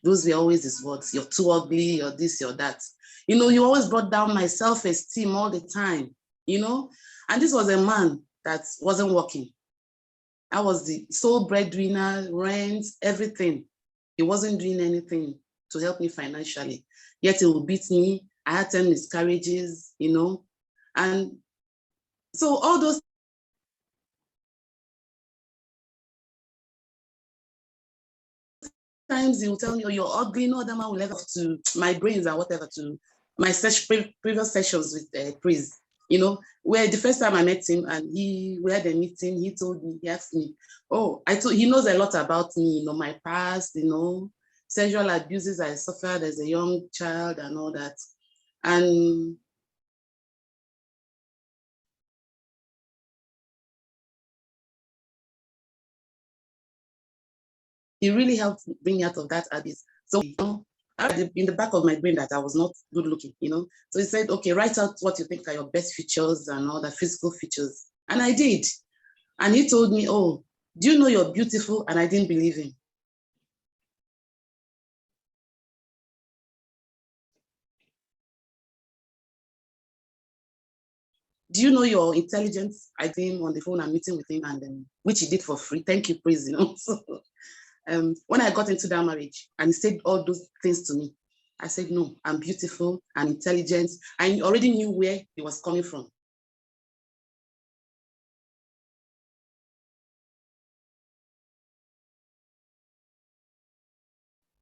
Those were always his words. You're too ugly, you're this, you're that. You know, you always brought down my self-esteem all the time, you know? And this was a man that wasn't working. I was the sole breadwinner, rent, everything. He wasn't doing anything to help me financially. Yet he would beat me. I had 10 miscarriages, you know? And so all those times he will tell me, oh, you're ugly, no other man will ever to my brains and whatever to my previous sessions with Praise, you know, where the first time I met him and we had a meeting, he told me, he asked me, oh, he knows a lot about me, you know, my past, you know, sexual abuses I suffered as a young child and all that. And he really helped bring me out of that abyss. So, you know, I had in the back of my brain that I was not good looking, you know. So he said, okay, write out what you think are your best features and all the physical features. And I did. And he told me, oh, do you know you're beautiful? And I didn't believe him. Do you know you're intelligent? I came on the phone and meeting with him, and which he did for free. Thank you, Praise, you know. So, when I got into that marriage and he said all those things to me, I said, no, I'm beautiful, I'm intelligent. I already knew where he was coming from.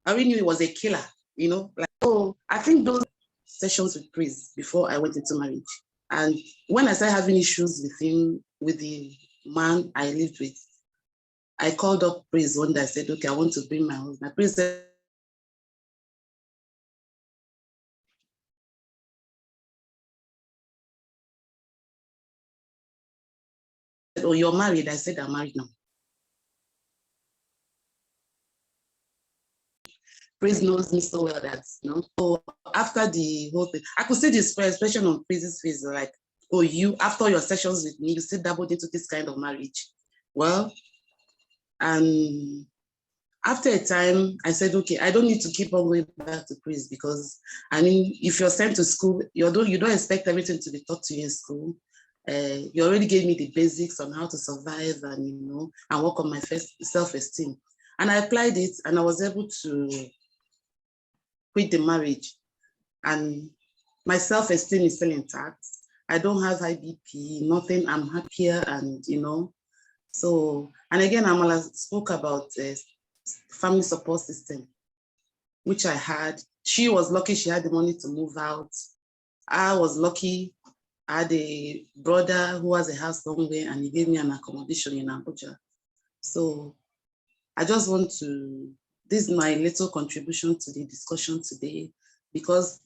I already knew he was a killer, you know. Like, so I think those sessions with Praise before I went into marriage. And when I started having issues with him, with the man I lived with, I called up Praise one day. I said, okay, I want to bring my husband. Praise said, oh, you're married? I said, I'm married now. Praise knows me so well that, So after the whole thing, I could see this expression on Praise's face, like, oh, you, after your sessions with me, you still dabbled into this kind of marriage. Well, and after a time, I said, okay, I don't need to keep on going back to Praise because, I mean, if you're sent to school, you don't expect everything to be taught to you in school. You already gave me the basics on how to survive and, and work on my self-esteem. And I applied it and I was able to quit the marriage. And my self-esteem is still intact. I don't have high BP, nothing, I'm happier and. So, and again, Amala spoke about family support system, which I had. She was lucky she had the money to move out. I was lucky I had a brother who has a house somewhere and he gave me an accommodation in Abuja. So I just want to, this is my little contribution to the discussion today, because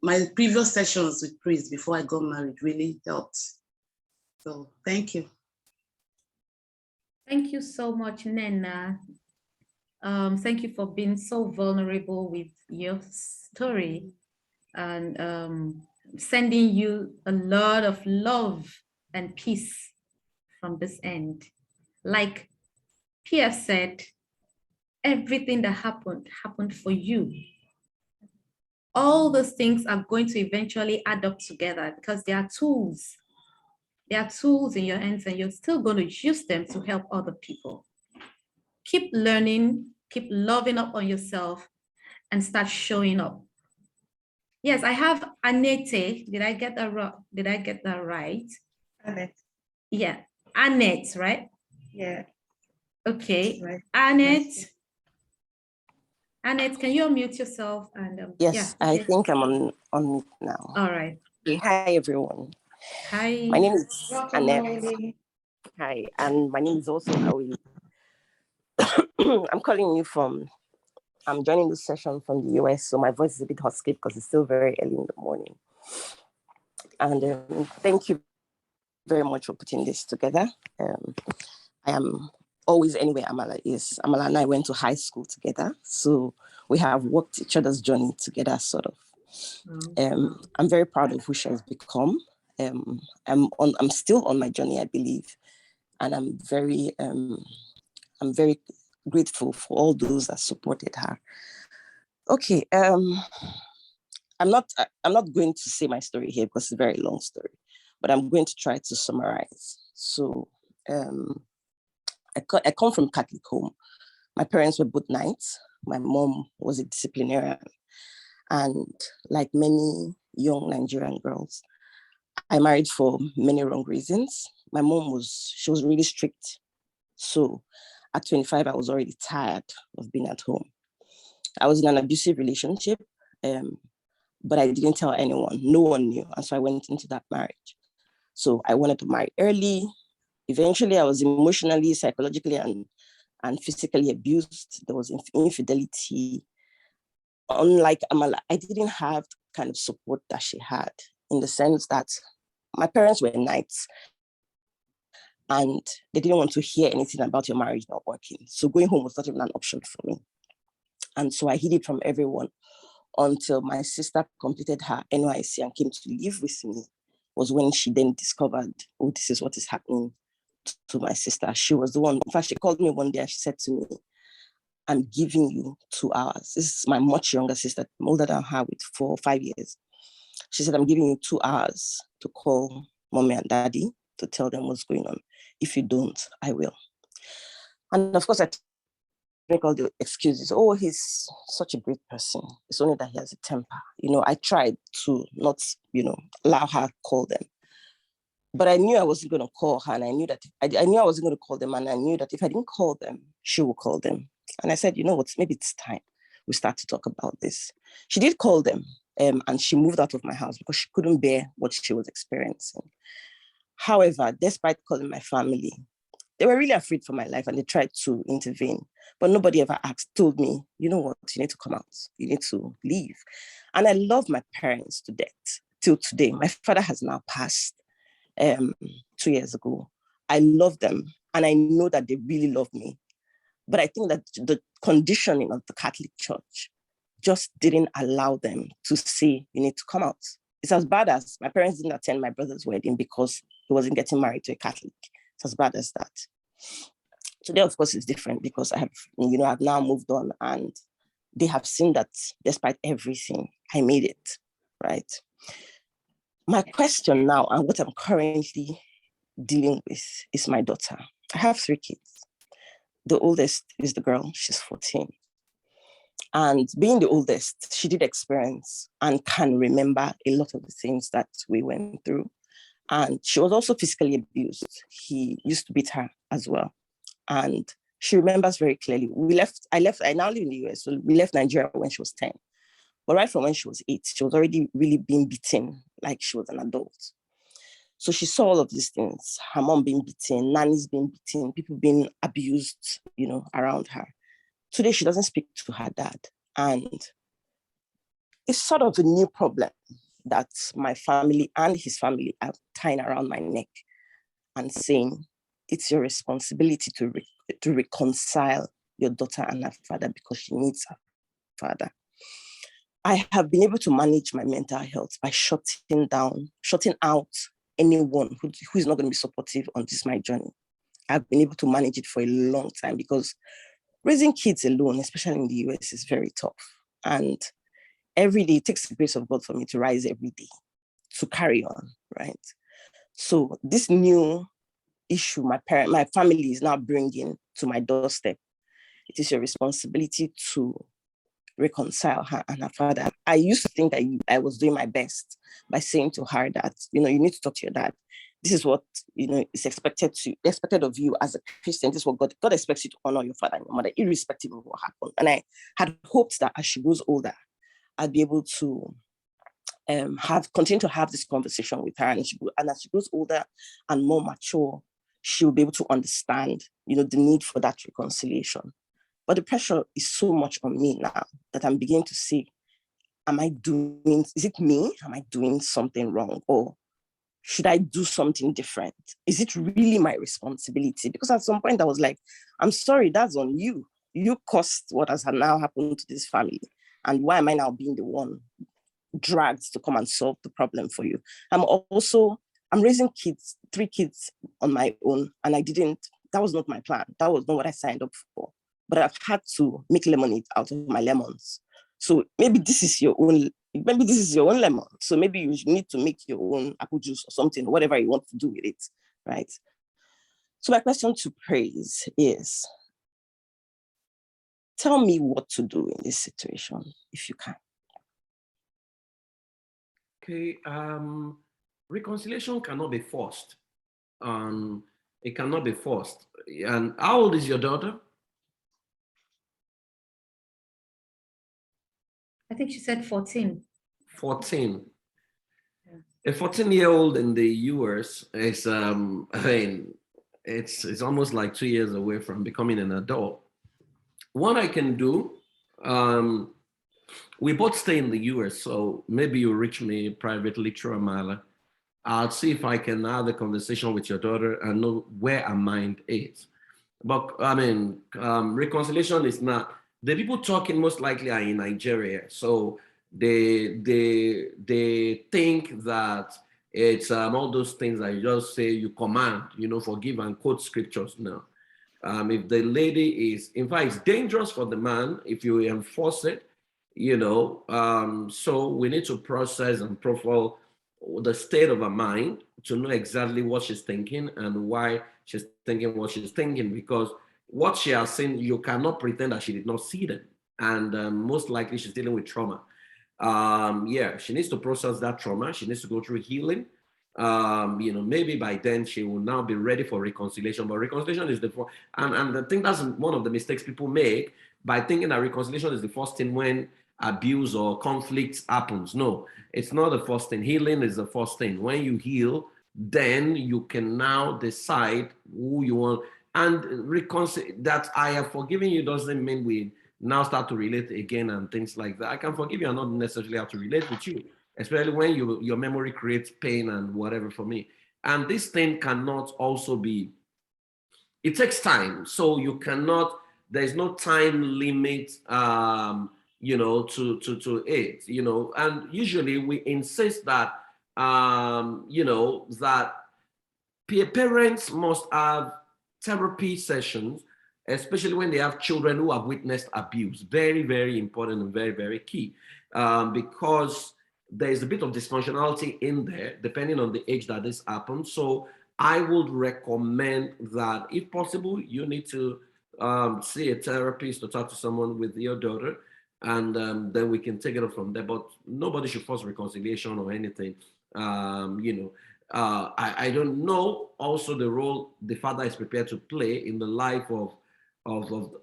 my previous sessions with Praise before I got married really helped. So thank you. Thank you so much, Nena. Thank you for being so vulnerable with your story and sending you a lot of love and peace from this end. Like Pierre said, everything that happened for you. All those things are going to eventually add up together because they are tools. They are tools in your hands and you're still going to use them to help other people. Keep learning, keep loving up on yourself and start showing up. Yes, I have Annette. Did I get that right? Annette. Yeah, Annette, right? Yeah. Okay, Right. Annette. Nice. Annette, can you unmute yourself? And Yes, yeah, I okay. think I'm on it now. All right. Hi, everyone. Hi. My name is Welcome, Annette. Noeli. Hi, and my name is also Hawi. I'm calling you I'm joining this session from the US, so my voice is a bit husky because it's still very early in the morning. And thank you very much for putting this together. I am always anywhere Amala is. Amala and I went to high school together, so we have walked each other's journey together, sort of. I'm very proud of who she has become. I'm still on my journey, I believe, and I'm very grateful for all those that supported her. Okay, I'm not going to say my story here because it's a very long story, but I'm going to try to summarize. So, I come from Catholic home. My parents were both knights. My mom was a disciplinarian, and like many young Nigerian girls, I married for many wrong reasons. My mom was really strict. So at 25, I was already tired of being at home. I was in an abusive relationship, but I didn't tell anyone. No one knew. And so I went into that marriage. So I wanted to marry early. Eventually, I was emotionally, psychologically, and physically abused. There was infidelity. Unlike Amala, I didn't have the kind of support that she had, in the sense that my parents were knights and they didn't want to hear anything about your marriage not working. So going home was not even an option for me. And so I hid it from everyone until my sister completed her NYC and came to live with me, was when she then discovered, oh, this is what is happening to my sister. She was the one, in fact, she called me one day and she said to me, I'm giving you 2 hours. This is my much younger sister, older than her with 4 or 5 years. She said, I'm giving you 2 hours to call mommy and daddy to tell them what's going on. If you don't, I will. And of course, I make all the excuses. Oh, he's such a great person. It's only that he has a temper. I tried to not, allow her to call them. But I knew I wasn't going to call her, and I knew that I knew I wasn't going to call them, and I knew that if I didn't call them, she would call them. And I said, you know what, maybe it's time we start to talk about this. She did call them, and she moved out of my house because she couldn't bear what she was experiencing. However, despite calling my family, they were really afraid for my life and they tried to intervene. But nobody ever told me, you know what, you need to come out. You need to leave. And I love my parents to death till today. My father has now passed 2 years ago. I love them and I know that they really love me. But I think that the conditioning of the Catholic Church just didn't allow them to say, you need to come out. It's as bad as my parents didn't attend my brother's wedding because he wasn't getting married to a Catholic. It's as bad as that. Today, of course, it's different because I've now moved on and they have seen that despite everything, I made it, right? My question now and what I'm currently dealing with is my daughter. I have 3 kids. The oldest is the girl, she's 14. And being the oldest, she did experience and can remember a lot of the things that we went through. And she was also physically abused. He used to beat her as well. And she remembers very clearly. I now live in the US, so we left Nigeria when she was 10. But right from when she was 8, she was already really being beaten like she was an adult. So she saw all of these things, her mom being beaten, nannies being beaten, people being abused, around her. Today, she doesn't speak to her dad. And it's sort of a new problem that my family and his family are tying around my neck and saying, it's your responsibility to reconcile your daughter and her father because she needs her father. I have been able to manage my mental health by shutting out anyone who is not going to be supportive on this my journey. I've been able to manage it for a long time because raising kids alone, especially in the US, is very tough. And every day it takes the grace of God for me to rise every day, to carry on, right? So this new issue my family is now bringing to my doorstep, it is your responsibility to reconcile her and her father. I used to think that I was doing my best by saying to her that, you need to talk to your dad. This is what, is expected of you as a Christian. This is what God expects you to honor your father and your mother, irrespective of what happened. And I had hoped that as she grows older, I'd be able to continue to have this conversation with her. And as she grows older and more mature, she'll be able to understand, the need for that reconciliation. But the pressure is so much on me now that I'm beginning to see, is it me? Am I doing something wrong? Or should I do something different? Is it really my responsibility? Because at some point I was like, I'm sorry, that's on you. You caused what has now happened to this family. And why am I now being the one dragged to come and solve the problem for you? I'm raising kids, 3 kids on my own. And that was not my plan. That was not what I signed up for. But I've had to make lemonade out of my lemons. So maybe this is your own lemon. So maybe you need to make your own apple juice or something, whatever you want to do with it, right? So my question to Praise is, tell me what to do in this situation, if you can. Okay, reconciliation cannot be forced. It cannot be forced. And how old is your daughter? I think she said 14. 14. Yeah. A 14-year-old in the US is, it's almost like 2 years away from becoming an adult. What I can do, we both stay in the US, so maybe you reach me privately through Amala. I'll see if I can have a conversation with your daughter and know where her mind is. But reconciliation is not, the people talking most likely are in Nigeria. So they think that it's all those things that you just say, you command, forgive and quote scriptures. No. If the lady is, in fact, it's dangerous for the man if you enforce it, so we need to process and profile the state of her mind to know exactly what she's thinking and why she's thinking what she's thinking, because what she has seen, you cannot pretend that she did not see them. And most likely she's dealing with trauma. She needs to process that trauma. She needs to go through healing. Maybe by then she will now be ready for reconciliation. But reconciliation is and I think that's one of the mistakes people make by thinking that reconciliation is the first thing when abuse or conflict happens. No, it's not the first thing. Healing is the first thing. When you heal, then you can now decide who you want. And that I have forgiven you doesn't mean we now start to relate again and things like that. I can forgive you and not necessarily have to relate with you, especially when your memory creates pain and whatever for me. And this thing cannot also be, it takes time. So you cannot, there's no time limit to it, and usually we insist that, that parents must have therapy sessions, especially when they have children who have witnessed abuse. Very, very important and very, very key, because there's a bit of dysfunctionality in there, depending on the age that this happens. So I would recommend that, if possible, you need to see a therapist or talk to someone with your daughter, and then we can take it up from there. But nobody should force reconciliation or anything. I don't know also the role the father is prepared to play in the life of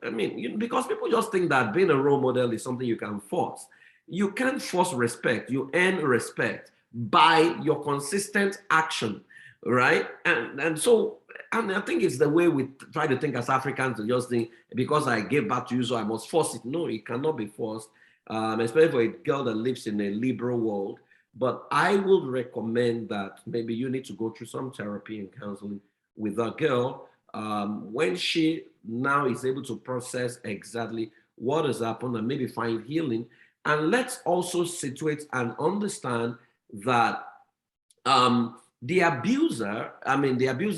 I mean, because people just think that being a role model is something you can force. You can't force respect. You earn respect by your consistent action, right? And so, and I think it's the way we try to think as Africans, to just think, because I gave back to you, so I must force it. No, it cannot be forced, especially for a girl that lives in a liberal world. But I would recommend that maybe you need to go through some therapy and counseling with that girl, when she now is able to process exactly what has happened and maybe find healing. And let's also situate and understand that the abuser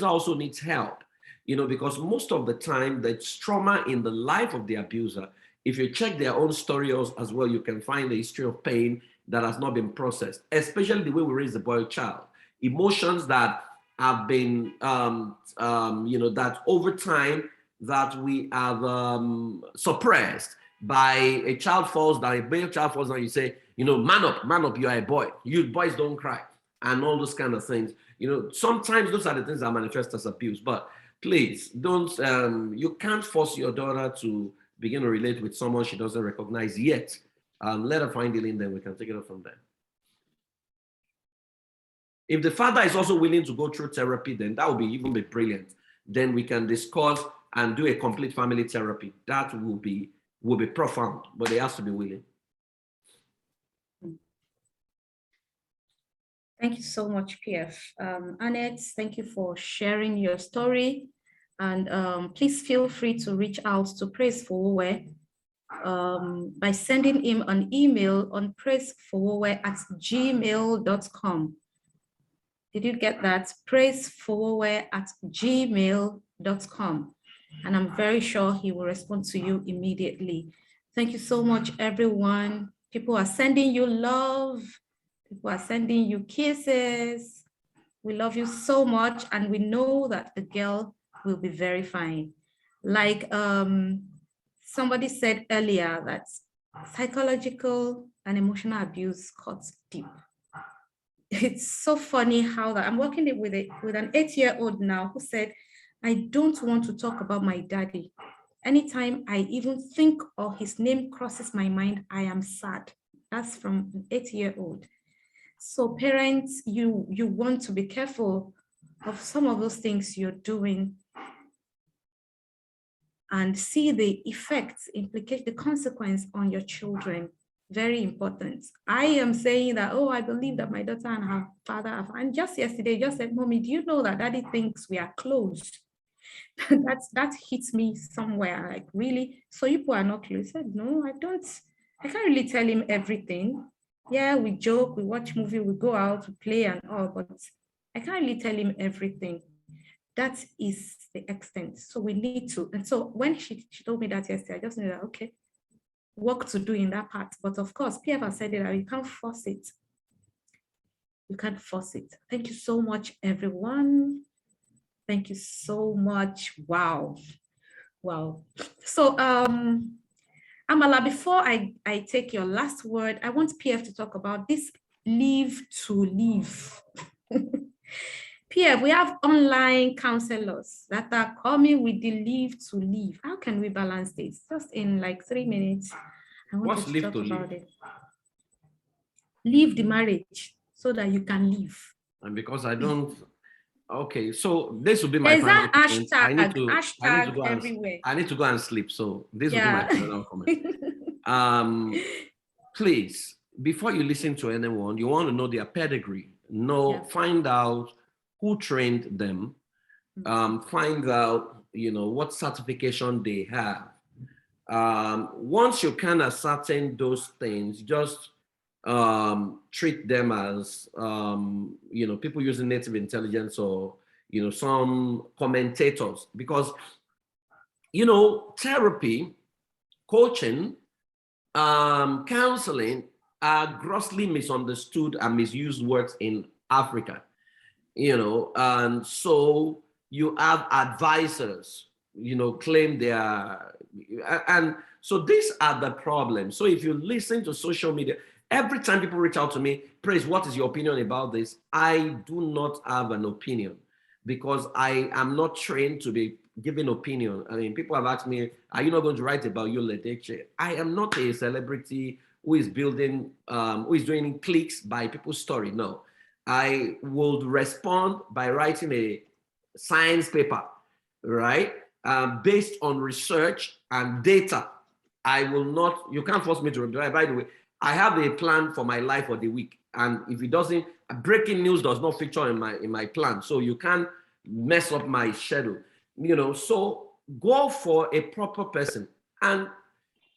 also needs help, because most of the time there's trauma in the life of the abuser. If you check their own story as well, you can find the history of pain that has not been processed, especially the way we raise the boy child. Emotions that have been, that over time that we have suppressed. By a child falls down, a male child falls down, you say, man up, you are a boy. You boys don't cry, and all those kind of things. Sometimes those are the things that manifest as abuse. But please don't, you can't force your daughter to begin to relate with someone she doesn't recognize yet. Let her find healing, then we can take it up from there. If the father is also willing to go through therapy, then that would be even be brilliant. Then we can discuss and do a complete family therapy. That will be profound, but they have to be willing. Thank you so much, PF. Annette, thank you for sharing your story. And please feel free to reach out to Praise Fowowe by sending him an email on praisefowowe@gmail.com. Did you get that? praisefowowe@gmail.com. And I'm very sure he will respond to you immediately. Thank you so much, everyone. People are sending you love. People are sending you kisses. We love you so much, and we know that the girl will be very fine. Like somebody said earlier, that psychological and emotional abuse cuts deep. It's so funny how that I'm working with an 8-year-old now who said, I don't want to talk about my daddy. Anytime I even think or his name crosses my mind, I am sad. That's from an 8-year-old. So parents, you want to be careful of some of those things you're doing and see the effects, implicate the consequence on your children. Very important. I am saying that, I believe that my daughter and her father are, and just yesterday, just said, Mommy, do you know that daddy thinks we are close? that hits me somewhere, like, really? So you people are not close? I said, no, I can't really tell him everything. Yeah, we joke, we watch movie, we go out, we play and all, but I can't really tell him everything. That is the extent. So we need to, and so when she told me that yesterday, I just knew that, okay, work to do in that part. But of course, PF has said it, that you can't force it. You can't force it. Thank you so much, everyone. Thank you so much. Wow. So Amala, before I take your last word, I want PF to talk about this leave to live. PF, we have online counselors that are coming with the leave to live. How can we balance this? Just in like 3 minutes. I want What's you leave to talk to about live? it. Leave the marriage so that you can leave. And because I don't, okay, so this will be my There's final that comment. hashtag everywhere. I need to go and sleep. So this will be my final comment. Please, before you listen to anyone, you want to know their pedigree. Find out who trained them. Find out, what certification they have. Once you can ascertain those things, just treat them as people using native intelligence or some commentators, because therapy, coaching, counseling are grossly misunderstood and misused words in Africa, and so you have advisors, claim they are, and so these are the problems. So if you listen to social media, every time people reach out to me, Praise, what is your opinion about this? I do not have an opinion because I am not trained to be giving opinion. I mean, people have asked me, are you not going to write about Yoledeche? I am not a celebrity who is building, who is doing clicks by people's story. No, I would respond by writing a science paper, right? Based on research and data. I will not, you can't force me to reply. By the way, I have a plan for my life for the week. And if it doesn't, breaking news does not feature in my plan. So you can't mess up my schedule. So go for a proper person. And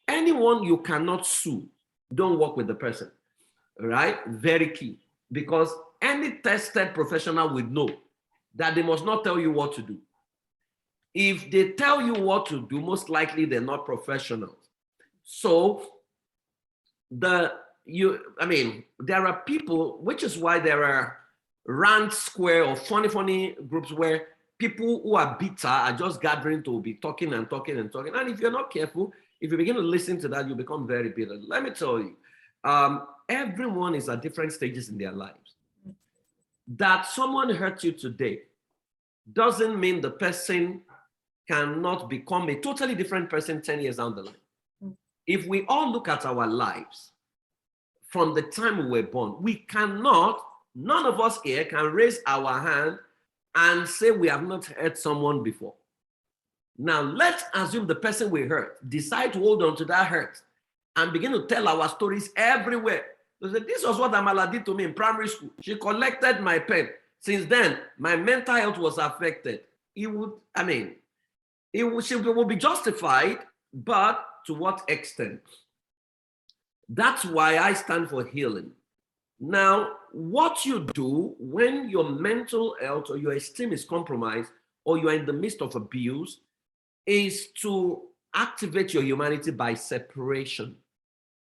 anyone you cannot sue, don't work with the person, right? Very key. Because any tested professional would know that they must not tell you what to do. If they tell you what to do, most likely they're not professionals. So there are people, which is why there are rant square or funny groups where people who are bitter are just gathering to be talking and talking and talking. And if you're not careful, if you begin to listen to that, you become very bitter. Let me tell you, everyone is at different stages in their lives. That someone hurt you today doesn't mean the person cannot become a totally different person 10 years down the line. If we all look at our lives from the time we were born, we cannot, none of us here can raise our hand and say we have not hurt someone before. Now, let's assume the person we hurt decide to hold on to that hurt and begin to tell our stories everywhere. So this was what Amala did to me in primary school. She collected my pen. Since then, my mental health was affected. She would be justified, but to what extent? That's why I stand for healing. Now, what you do when your mental health or your esteem is compromised or you are in the midst of abuse is to activate your humanity by separation.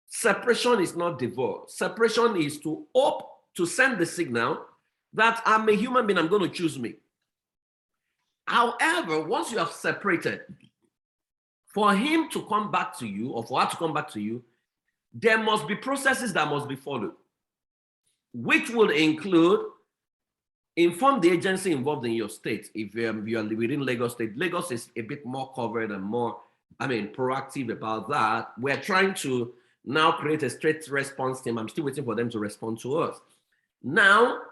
Separation is not divorce. Separation is to send the signal that I'm a human being, I'm going to choose me. However, once you have separated, for him to come back to you or for her to come back to you, there must be processes that must be followed, which would include inform the agency involved in your state. If you are within Lagos State, Lagos is a bit more covered and more, proactive about that. We're trying to now create a straight response team. I'm still waiting for them to respond to us. Now,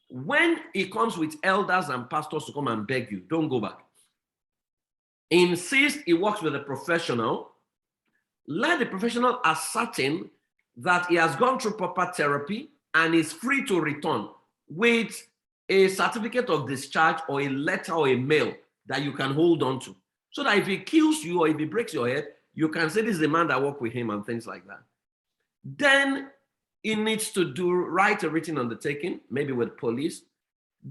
when it comes with elders and pastors to come and beg you, don't go back. Insist he works with a professional. Let the professional ascertain that he has gone through proper therapy and is free to return with a certificate of discharge or a letter or a mail that you can hold on to. So that if he kills you or if he breaks your head, you can say this is the man that worked with him and things like that. Then he needs to write a written undertaking, maybe with police.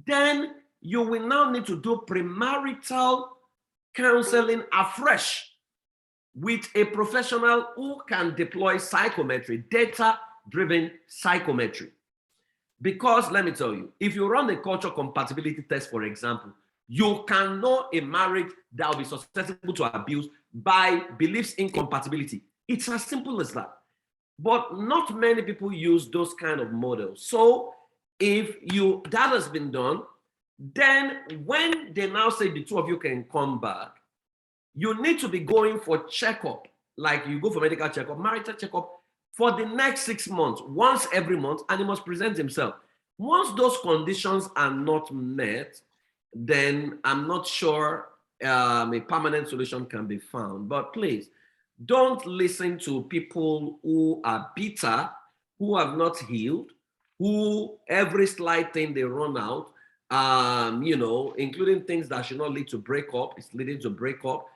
Then you will now need to do premarital counseling afresh with a professional who can deploy psychometry, data-driven psychometry. Because let me tell you, if you run a culture compatibility test, for example, you can know a marriage that will be susceptible to abuse by beliefs incompatibility. It's as simple as that. But not many people use those kind of models. So if that has been done, then when they now say the two of you can come back, you need to be going for checkup, like you go for medical checkup, marital checkup for the next 6 months, once every month, and he must present himself. Once those conditions are not met, then I'm not sure a permanent solution can be found. But please, don't listen to people who are bitter, who have not healed, who every slight thing they run out, including things that should not lead to breakup, it's leading to breakup.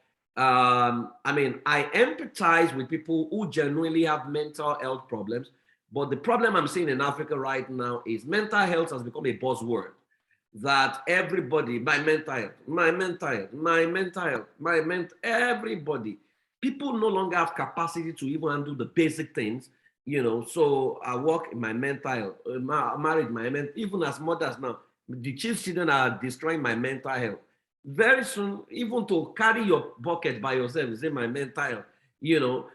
I mean, I empathize with people who genuinely have mental health problems, but the problem I'm seeing in Africa right now is mental health has become a buzzword. That everybody, my mental health, my mental health, my mental health, my mental, everybody. People no longer have capacity to even handle the basic things, you know. So I work in my mental health, marriage, my mental, even as mothers now, the chief children are destroying my mental health. Very soon, even to carry your bucket by yourself is in my mental health, you know.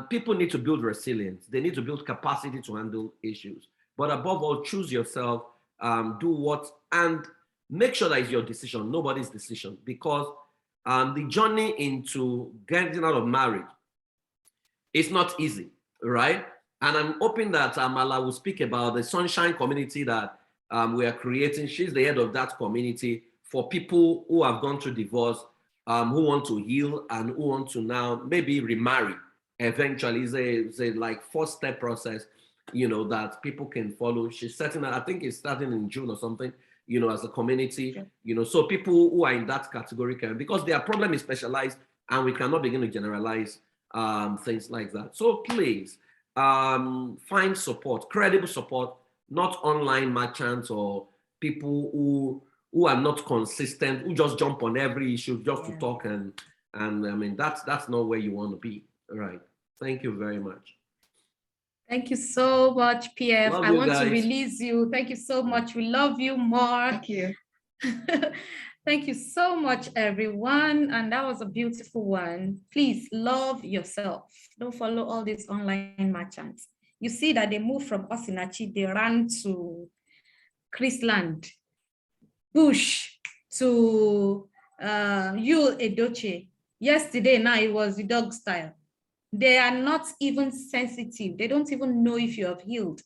People need to build resilience. They need to build capacity to handle issues. But above all, choose yourself, do what, and make sure that it's your decision, nobody's decision, because the journey into getting out of marriage is not easy, right? And I'm hoping that Amala will speak about the Sunshine community that we are creating. She's the head of that community for people who have gone through divorce, who want to heal and who want to now maybe remarry. Eventually, it's a like 4-step process, you know, that people can follow. She's setting, I think it's starting in June or something, you know, as a community, you know, so people who are in that category can, because their problem is specialized and we cannot begin to generalize things like that. So please find support, credible support, not online merchants or people who are not consistent, who just jump on every issue just to talk, and I mean that's not where you want to be. All right. Thank you very much. Thank you so much, PF. Love I you want to guys. release you. Thank you so much. We love you more. Thank you. Thank you so much, everyone. And that was a beautiful one. Please love yourself. Don't follow all these online merchants. You see that they moved from Osinachi, they ran to Chrisland, Bush to Yul Edochie. Yesterday, now it was the dog style. They are not even sensitive. They don't even know if you have healed.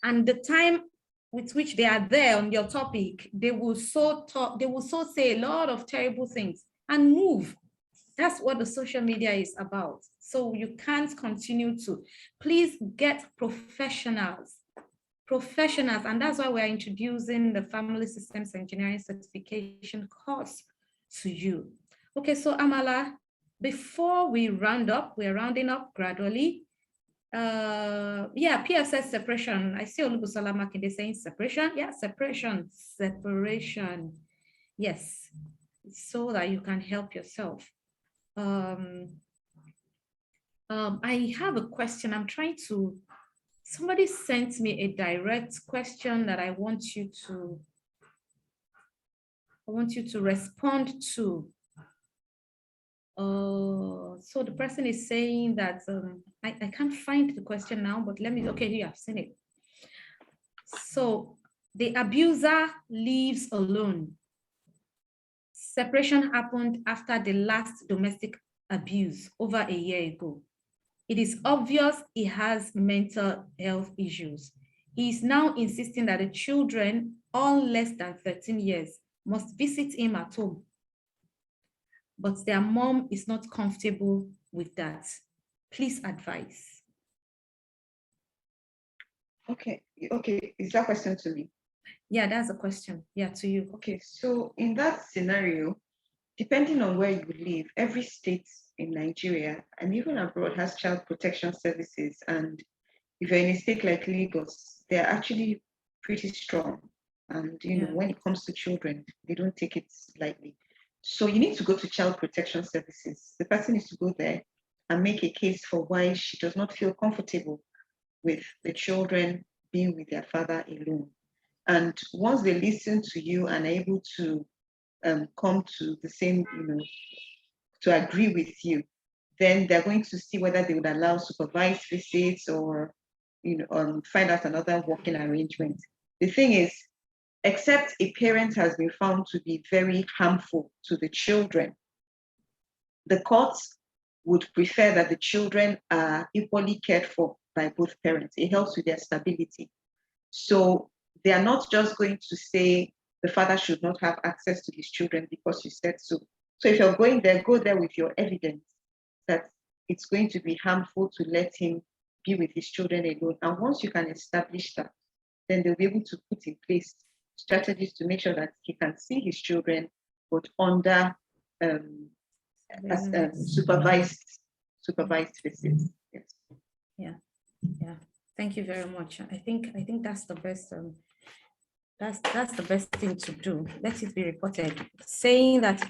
And the time with which they are there on your topic, they will so say a lot of terrible things and move. That's what the social media is about. So you can't continue to. Please get professionals. And that's why we're introducing the Family Systems Engineering Certification course to you. Okay, so Amala, before we round up, we're rounding up gradually. Yeah, PF says separation. I see Olubusola Makinde saying separation. Yeah, separation. Yes, so that you can help yourself. I have a question. I'm trying to, somebody sent me a direct question that I want you to respond to. So the person is saying that I can't find the question now, but let me, okay, here, I've seen it. So the abuser leaves alone. Separation happened after the last domestic abuse over a year ago. It is obvious he has mental health issues. He is now insisting that the children, all less than 13 years, must visit him at home. But their mom is not comfortable with that. Please advise. Okay, is that question to me? Yeah, that's a question. Yeah, to you. Okay, so in that scenario, depending on where you live, every state in Nigeria and even abroad has child protection services. And if you're in a state like Lagos, they're actually pretty strong. And you know, when it comes to children, they don't take it lightly. So you need to go to child protection services. The person needs to go there and make a case for why she does not feel comfortable with the children being with their father alone. And once they listen to you and are able to come to the same, you know, to agree with you, then they're going to see whether they would allow supervised visits or, you know, find out another working arrangement. The thing is, except a parent has been found to be very harmful to the children, the courts would prefer that the children are equally cared for by both parents. It helps with their stability. So they are not just going to say the father should not have access to his children because you said so. So if you're going there, go there with your evidence that it's going to be harmful to let him be with his children alone. And once you can establish that, then they'll be able to put in place strategies to make sure that he can see his children, but under as Very nice. supervised visits. Yes. Yeah. Thank you very much. I think that's the best. That's the best thing to do. Let it be reported. Saying that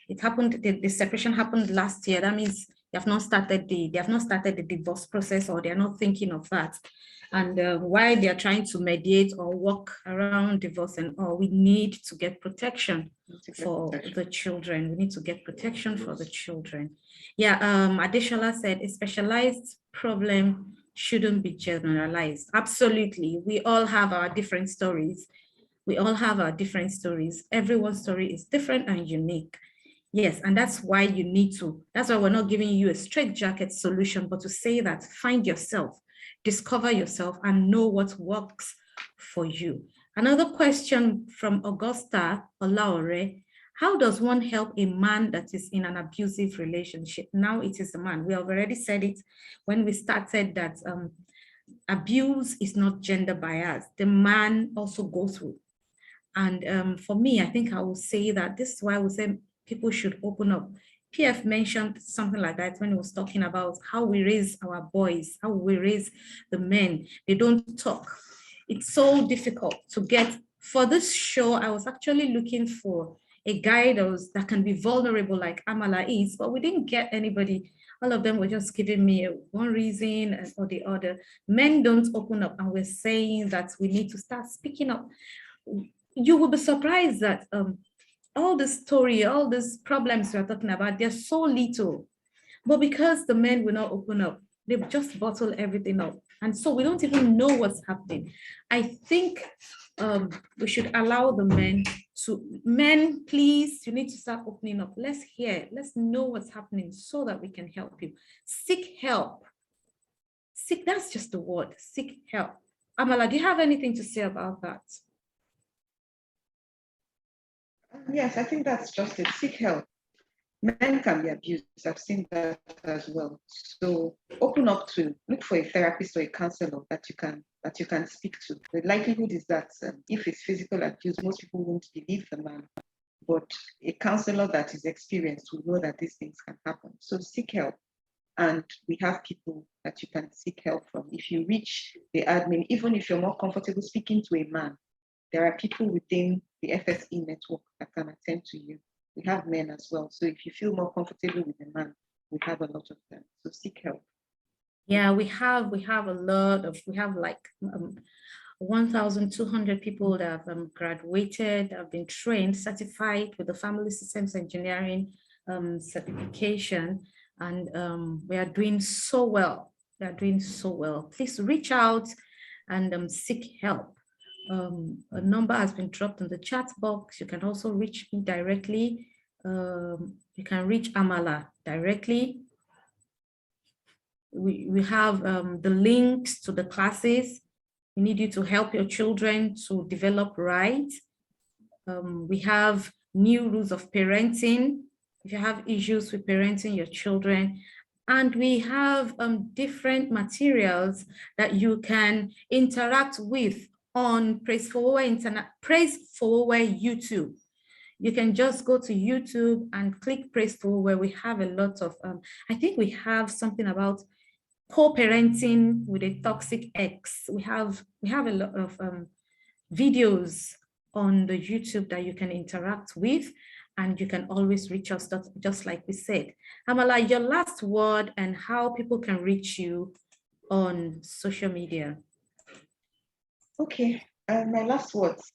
it happened. The separation happened last year. That means they have not started the divorce process, or they are not thinking of that. And while they are trying to mediate or work around divorce and all, we need to get protection for the children. We need to get protection for the children. Yeah, Adeshola said a specialized problem shouldn't be generalized. Absolutely. We all have our different stories. Everyone's story is different and unique. Yes, and that's why that's why we're not giving you a straitjacket solution, but to say that find yourself, discover yourself, and know what works for you. Another question from Augusta Olaore: how does one help a man that is in an abusive relationship? Now it is a man. We have already said it when we started that abuse is not gender biased. The man also goes through. And for me, I think I will say that this is why I would say people should open up. PF mentioned something like that when he was talking about how we raise our boys, how we raise the men. They don't talk. It's so difficult to get. For this show, I was actually looking for a guy that can be vulnerable like Amala is, but we didn't get anybody. All of them were just giving me one reason or the other. Men don't open up, and we're saying that we need to start speaking up. You will be surprised that all the story, all these problems we're talking about, they're so little. But because the men will not open up, they just bottle everything up. And so we don't even know what's happening. I think we should allow the men, please, you need to start opening up. Let's hear, let's know what's happening so that we can help you. Seek help. That's just the word, seek help. Amala, do you have anything to say about that? Yes, I think that's just it. Seek help. Men can be abused. I've seen that as well. So open up to look for a therapist or a counselor that you can speak to. The likelihood is that if it's physical abuse, most people won't believe the man. But a counselor that is experienced will know that these things can happen. So seek help. And we have people that you can seek help from. If you reach the admin, even if you're more comfortable speaking to a man, there are people within the FSE network that can attend to you. We have men as well. So if you feel more comfortable with a man, we have a lot of them. So seek help. Yeah, we have like 1,200 people that have graduated, have been trained, certified with the Family Systems Engineering certification. And we are doing so well. Please reach out and seek help. A number has been dropped in the chat box. You can also reach me directly. You can reach Amala directly. We have the links to the classes. We need you to help your children to develop right. We have new rules of parenting. If you have issues with parenting your children, and we have different materials that you can interact with on Praise for YouTube. You can just go to YouTube and click Praise for where we have a lot of, I think we have something about co-parenting with a toxic ex. We have a lot of videos on the YouTube that you can interact with, and you can always reach us, just like we said. Amala, your last word and how people can reach you on social media. Okay, my last words.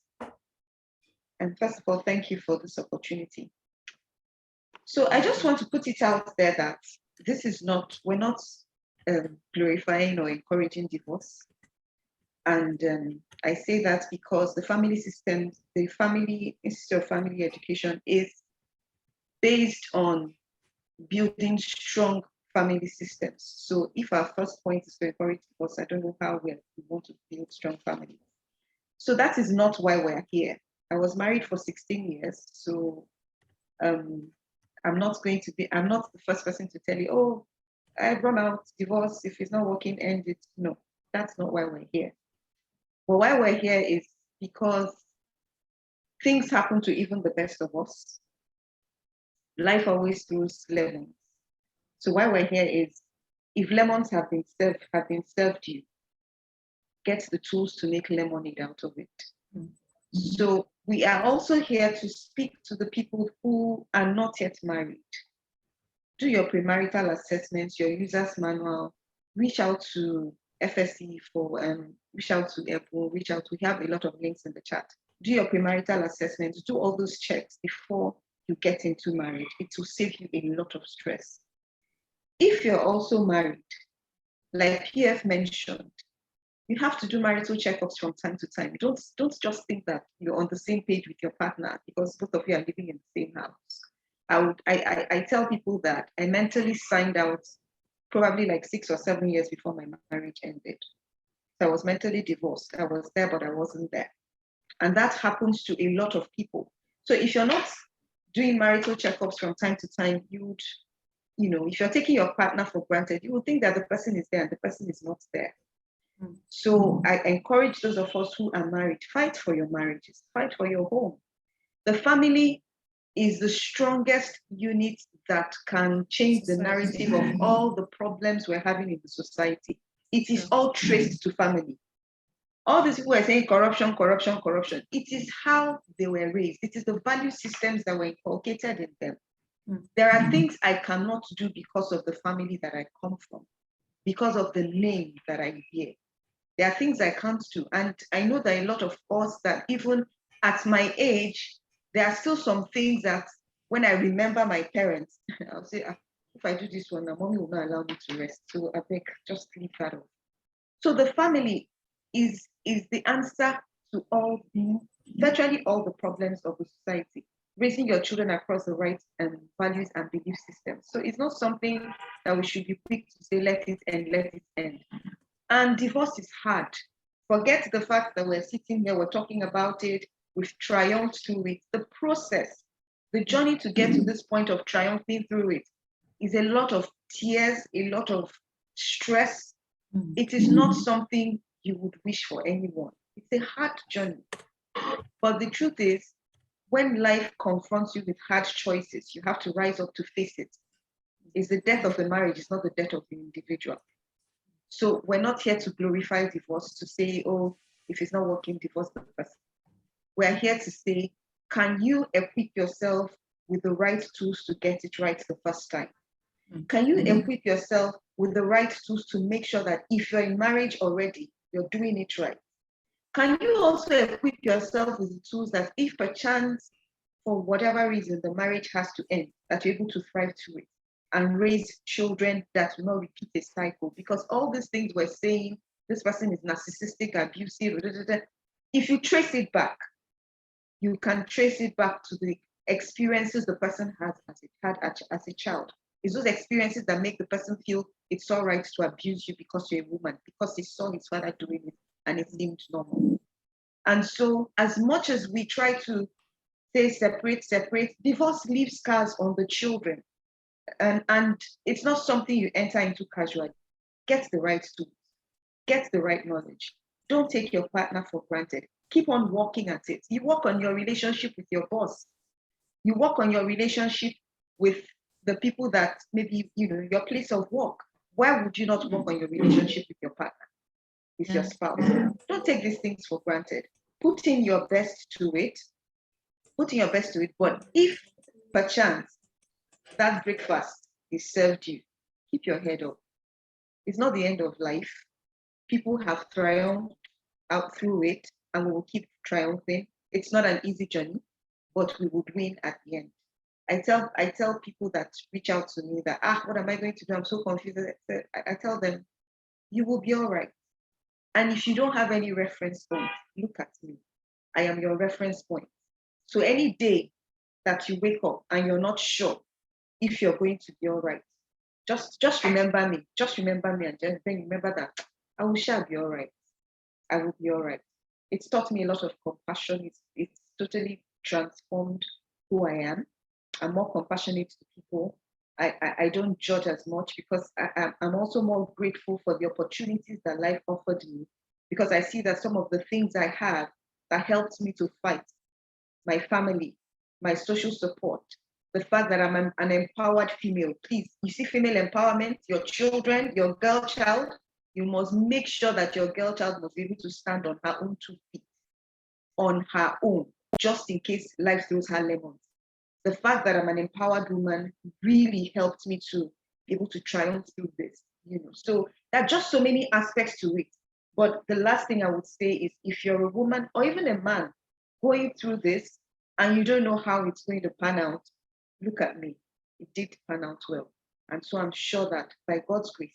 And first of all, thank you for this opportunity. So I just want to put it out there that this is not, we're not glorifying or encouraging divorce. And I say that because the family system, the Family Institute of Family Education is based on building strong family systems. So if our first point is to encourage divorce, I don't know how we want to build strong families. So that is not why we're here. I was married for 16 years. So I'm not the first person to tell you, oh, I've run out, divorce, if it's not working, end it. No, that's not why we're here. But why we're here is because things happen to even the best of us. Life always throws lemons. So why we're here is, if lemons have been served you, get the tools to make lemonade out of it. So we are also here to speak to the people who are not yet married. Do your premarital assessments, your user's manual, reach out to FSE reach out to Apple, reach out. We have a lot of links in the chat. Do your premarital assessments, do all those checks before you get into marriage. It will save you a lot of stress. If you're also married, like PF mentioned, you have to do marital checkups from time to time. Don't just think that you're on the same page with your partner because both of you are living in the same house. I tell people that I mentally signed out probably like 6 or 7 years before my marriage ended. So I was mentally divorced. I was there, but I wasn't there. And that happens to a lot of people. So if you're not doing marital checkups from time to time, if you're taking your partner for granted, you will think that the person is there and the person is not there. So I encourage those of us who are married, fight for your marriages, fight for your home. The family is the strongest unit that can change the narrative of all the problems we're having in the society. It is all traced to family. All these people are saying corruption, corruption, corruption. It is how they were raised. It is the value systems that were inculcated in them. There are things I cannot do because of the family that I come from, because of the name that I bear. There are things I can't do. And I know that a lot of us that even at my age, there are still some things that when I remember my parents, I'll say, if I do this one, my mommy will not allow me to rest. So I beg, just leave that off. So the family is the answer to virtually all the problems of the society. Raising your children across the right values and belief systems. So it's not something that we should be quick to say, let it end, let it end. And divorce is hard. Forget the fact that we're sitting here, we're talking about it, we've triumphed through it. The process, the journey to get to this point of triumphing through it is a lot of tears, a lot of stress. It is not something you would wish for anyone. It's a hard journey. But the truth is, when life confronts you with hard choices, you have to rise up to face it. It's the death of the marriage, it's not the death of the individual. So we're not here to glorify divorce, to say, oh, if it's not working, divorce the person. We're here to say, can you equip yourself with the right tools to get it right the first time? Can you equip yourself with the right tools to make sure that if you're in marriage already, you're doing it right? Can you also equip yourself with the tools that if perchance, for whatever reason, the marriage has to end, that you're able to thrive through it and raise children that will not repeat a cycle? Because all these things we're saying, this person is narcissistic, abusive, if you trace it back, you can trace it back to the experiences the person had as a child. It's those experiences that make the person feel it's all right to abuse you because you're a woman, because he saw his father doing it and it seemed normal. And so as much as we try to say separate, divorce leaves scars on the children. And it's not something you enter into casually. Get the right tools, get the right knowledge. Don't take your partner for granted. Keep on working at it. You work on your relationship with your boss. You work on your relationship with the people that maybe, your place of work. Why would you not work on your relationship with your partner, with your spouse? Don't take these things for granted. Put in your best to it. But if perchance that breakfast is served you, keep your head up. It's not the end of life. People have triumphed out through it and we will keep triumphing. It's not an easy journey, but we would win at the end. I tell people that reach out to me that, what am I going to do? I'm so confused. I tell them, you will be all right. And if you don't have any reference point, look at me. I am your reference point. So any day that you wake up and you're not sure if you're going to be all right, just remember me. Just remember me and just then remember that I shall be all right. I will be all right. It's taught me a lot of compassion. It's totally transformed who I am. I'm more compassionate to people. I don't judge as much because I'm also more grateful for the opportunities that life offered me, because I see that some of the things I have that helped me to fight, my family, my social support, the fact that I'm an empowered female. Please, you see female empowerment, your children, your girl child, you must make sure that your girl child must be able to stand on her own 2 feet, on her own, just in case life throws her lemons. The fact that I'm an empowered woman really helped me to be able to triumph through this, So there are just so many aspects to it. But the last thing I would say is, if you're a woman or even a man going through this and you don't know how it's going to pan out, look at me. It did pan out well. And so I'm sure that by God's grace,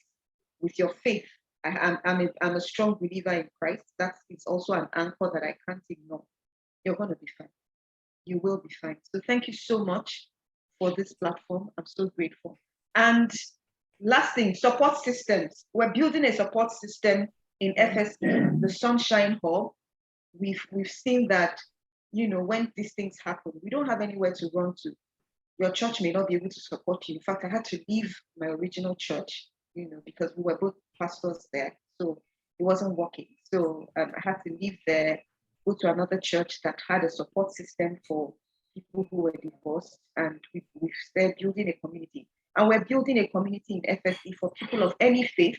with your faith, I'm a strong believer in Christ. That is also an anchor that I can't ignore. You're going to be fine. You will be fine. So thank you so much for this platform. I'm so grateful. And last thing, support systems. We're building a support system in FSE, the Sunshine Hub. We've seen that, when these things happen, we don't have anywhere to run to. Your church may not be able to support you. In fact, I had to leave my original church, because we were both pastors there. So it wasn't working. So I had to leave there, go to another church that had a support system for people who were divorced, and we've started building a community. And we're building a community in FSE for people of any faith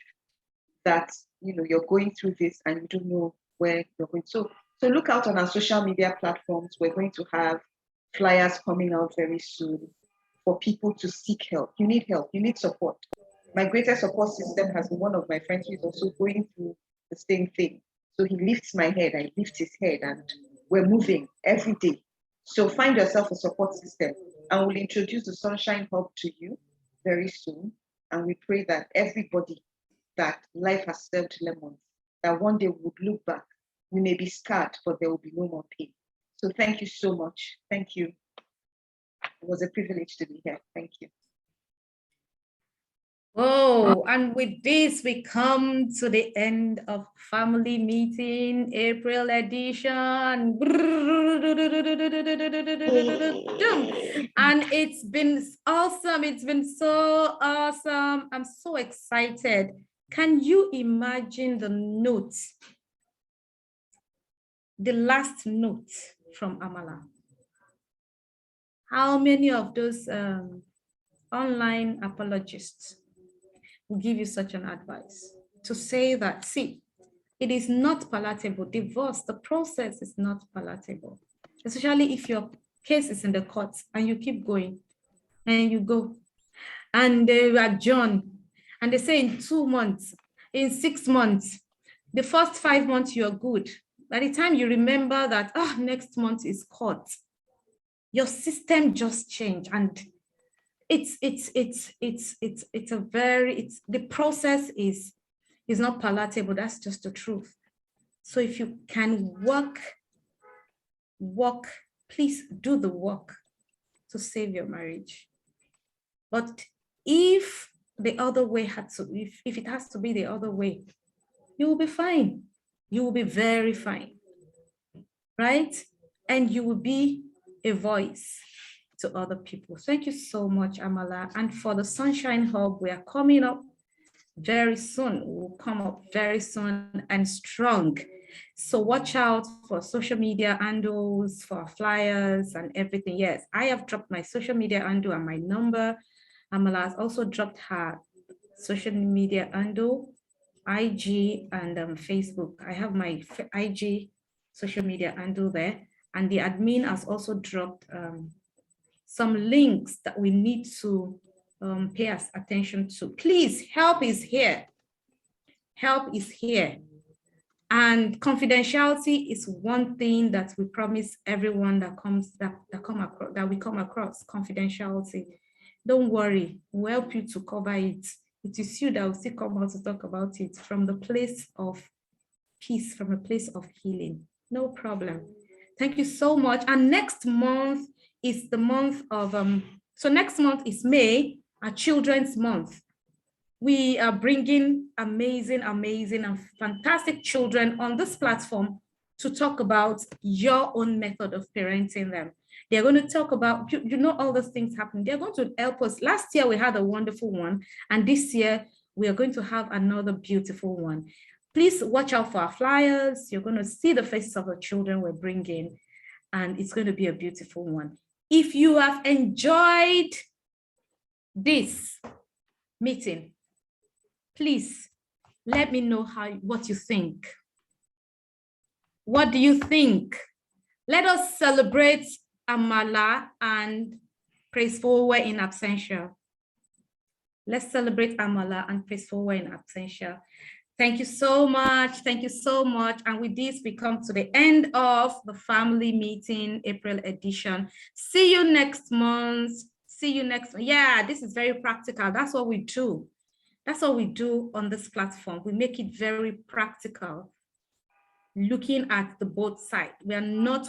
that, you're going through this and you don't know where you're going. So look out on our social media platforms. We're going to have flyers coming out very soon for people to seek help. You need help, you need support. My greatest support system has been one of my friends who is also going through the same thing. So he lifts my head, I lift his head, and we're moving every day. So find yourself a support system, and we'll introduce the Sunshine Hub to you very soon. And we pray that everybody that life has served lemons, that one day we would look back. We may be scarred, but there will be no more pain. So thank you so much. Thank you. It was a privilege to be here. Thank you. Oh, and with this, we come to the end of family meeting, April edition. And it's been awesome. It's been so awesome. I'm so excited. Can you imagine the note, the last note from Amala? How many of those online apologists will give you such an advice to say that, see, it is not palatable. Divorce, the process is not palatable, especially if your case is in the courts and you keep going and you go and they adjourn and they say in 2 months, in 6 months, the first 5 months you're good. By the time you remember that, next month is court, your system just changed, and the process is not palatable. That's just the truth. So if you can work, please do the work to save your marriage. But if the other way if it has to be the other way, you will be fine. You will be very fine, right? And you will be a voice to other people. Thank you so much, Amala. And for the Sunshine Hub, we are coming up very soon. We'll come up very soon and strong. So watch out for social media handles, for flyers and everything. Yes, I have dropped my social media handle and my number. Amala has also dropped her social media handle, IG and Facebook. I have my IG social media handle there. And the admin has also dropped some links that we need to pay us attention to. Please, help is here. Help is here. And confidentiality is one thing that we promise everyone that we come across. Confidentiality. Don't worry, we'll help you to cover it. It is you that will still come out to talk about it from the place of peace, from a place of healing. No problem. Thank you so much. And next month is the month of, so next month is May, our Children's Month. We are bringing amazing and fantastic children on this platform to talk about your own method of parenting them. They're going to talk about, all those things happen. They're going to help us. Last year, we had a wonderful one. And this year, we are going to have another beautiful one. Please watch out for our flyers. You're going to see the faces of the children we're bringing, and it's going to be a beautiful one. If you have enjoyed this meeting, please let me know what you think. What do you think? Let us celebrate Amala and praise forward in absentia. Let's celebrate Amala and praise forward in absentia. Thank you so much. Thank you so much. And with this, we come to the end of the family meeting April edition. See you next month. See you next. Yeah, this is very practical. That's what we do. That's what we do on this platform. We make it very practical, looking at the both sides. We are not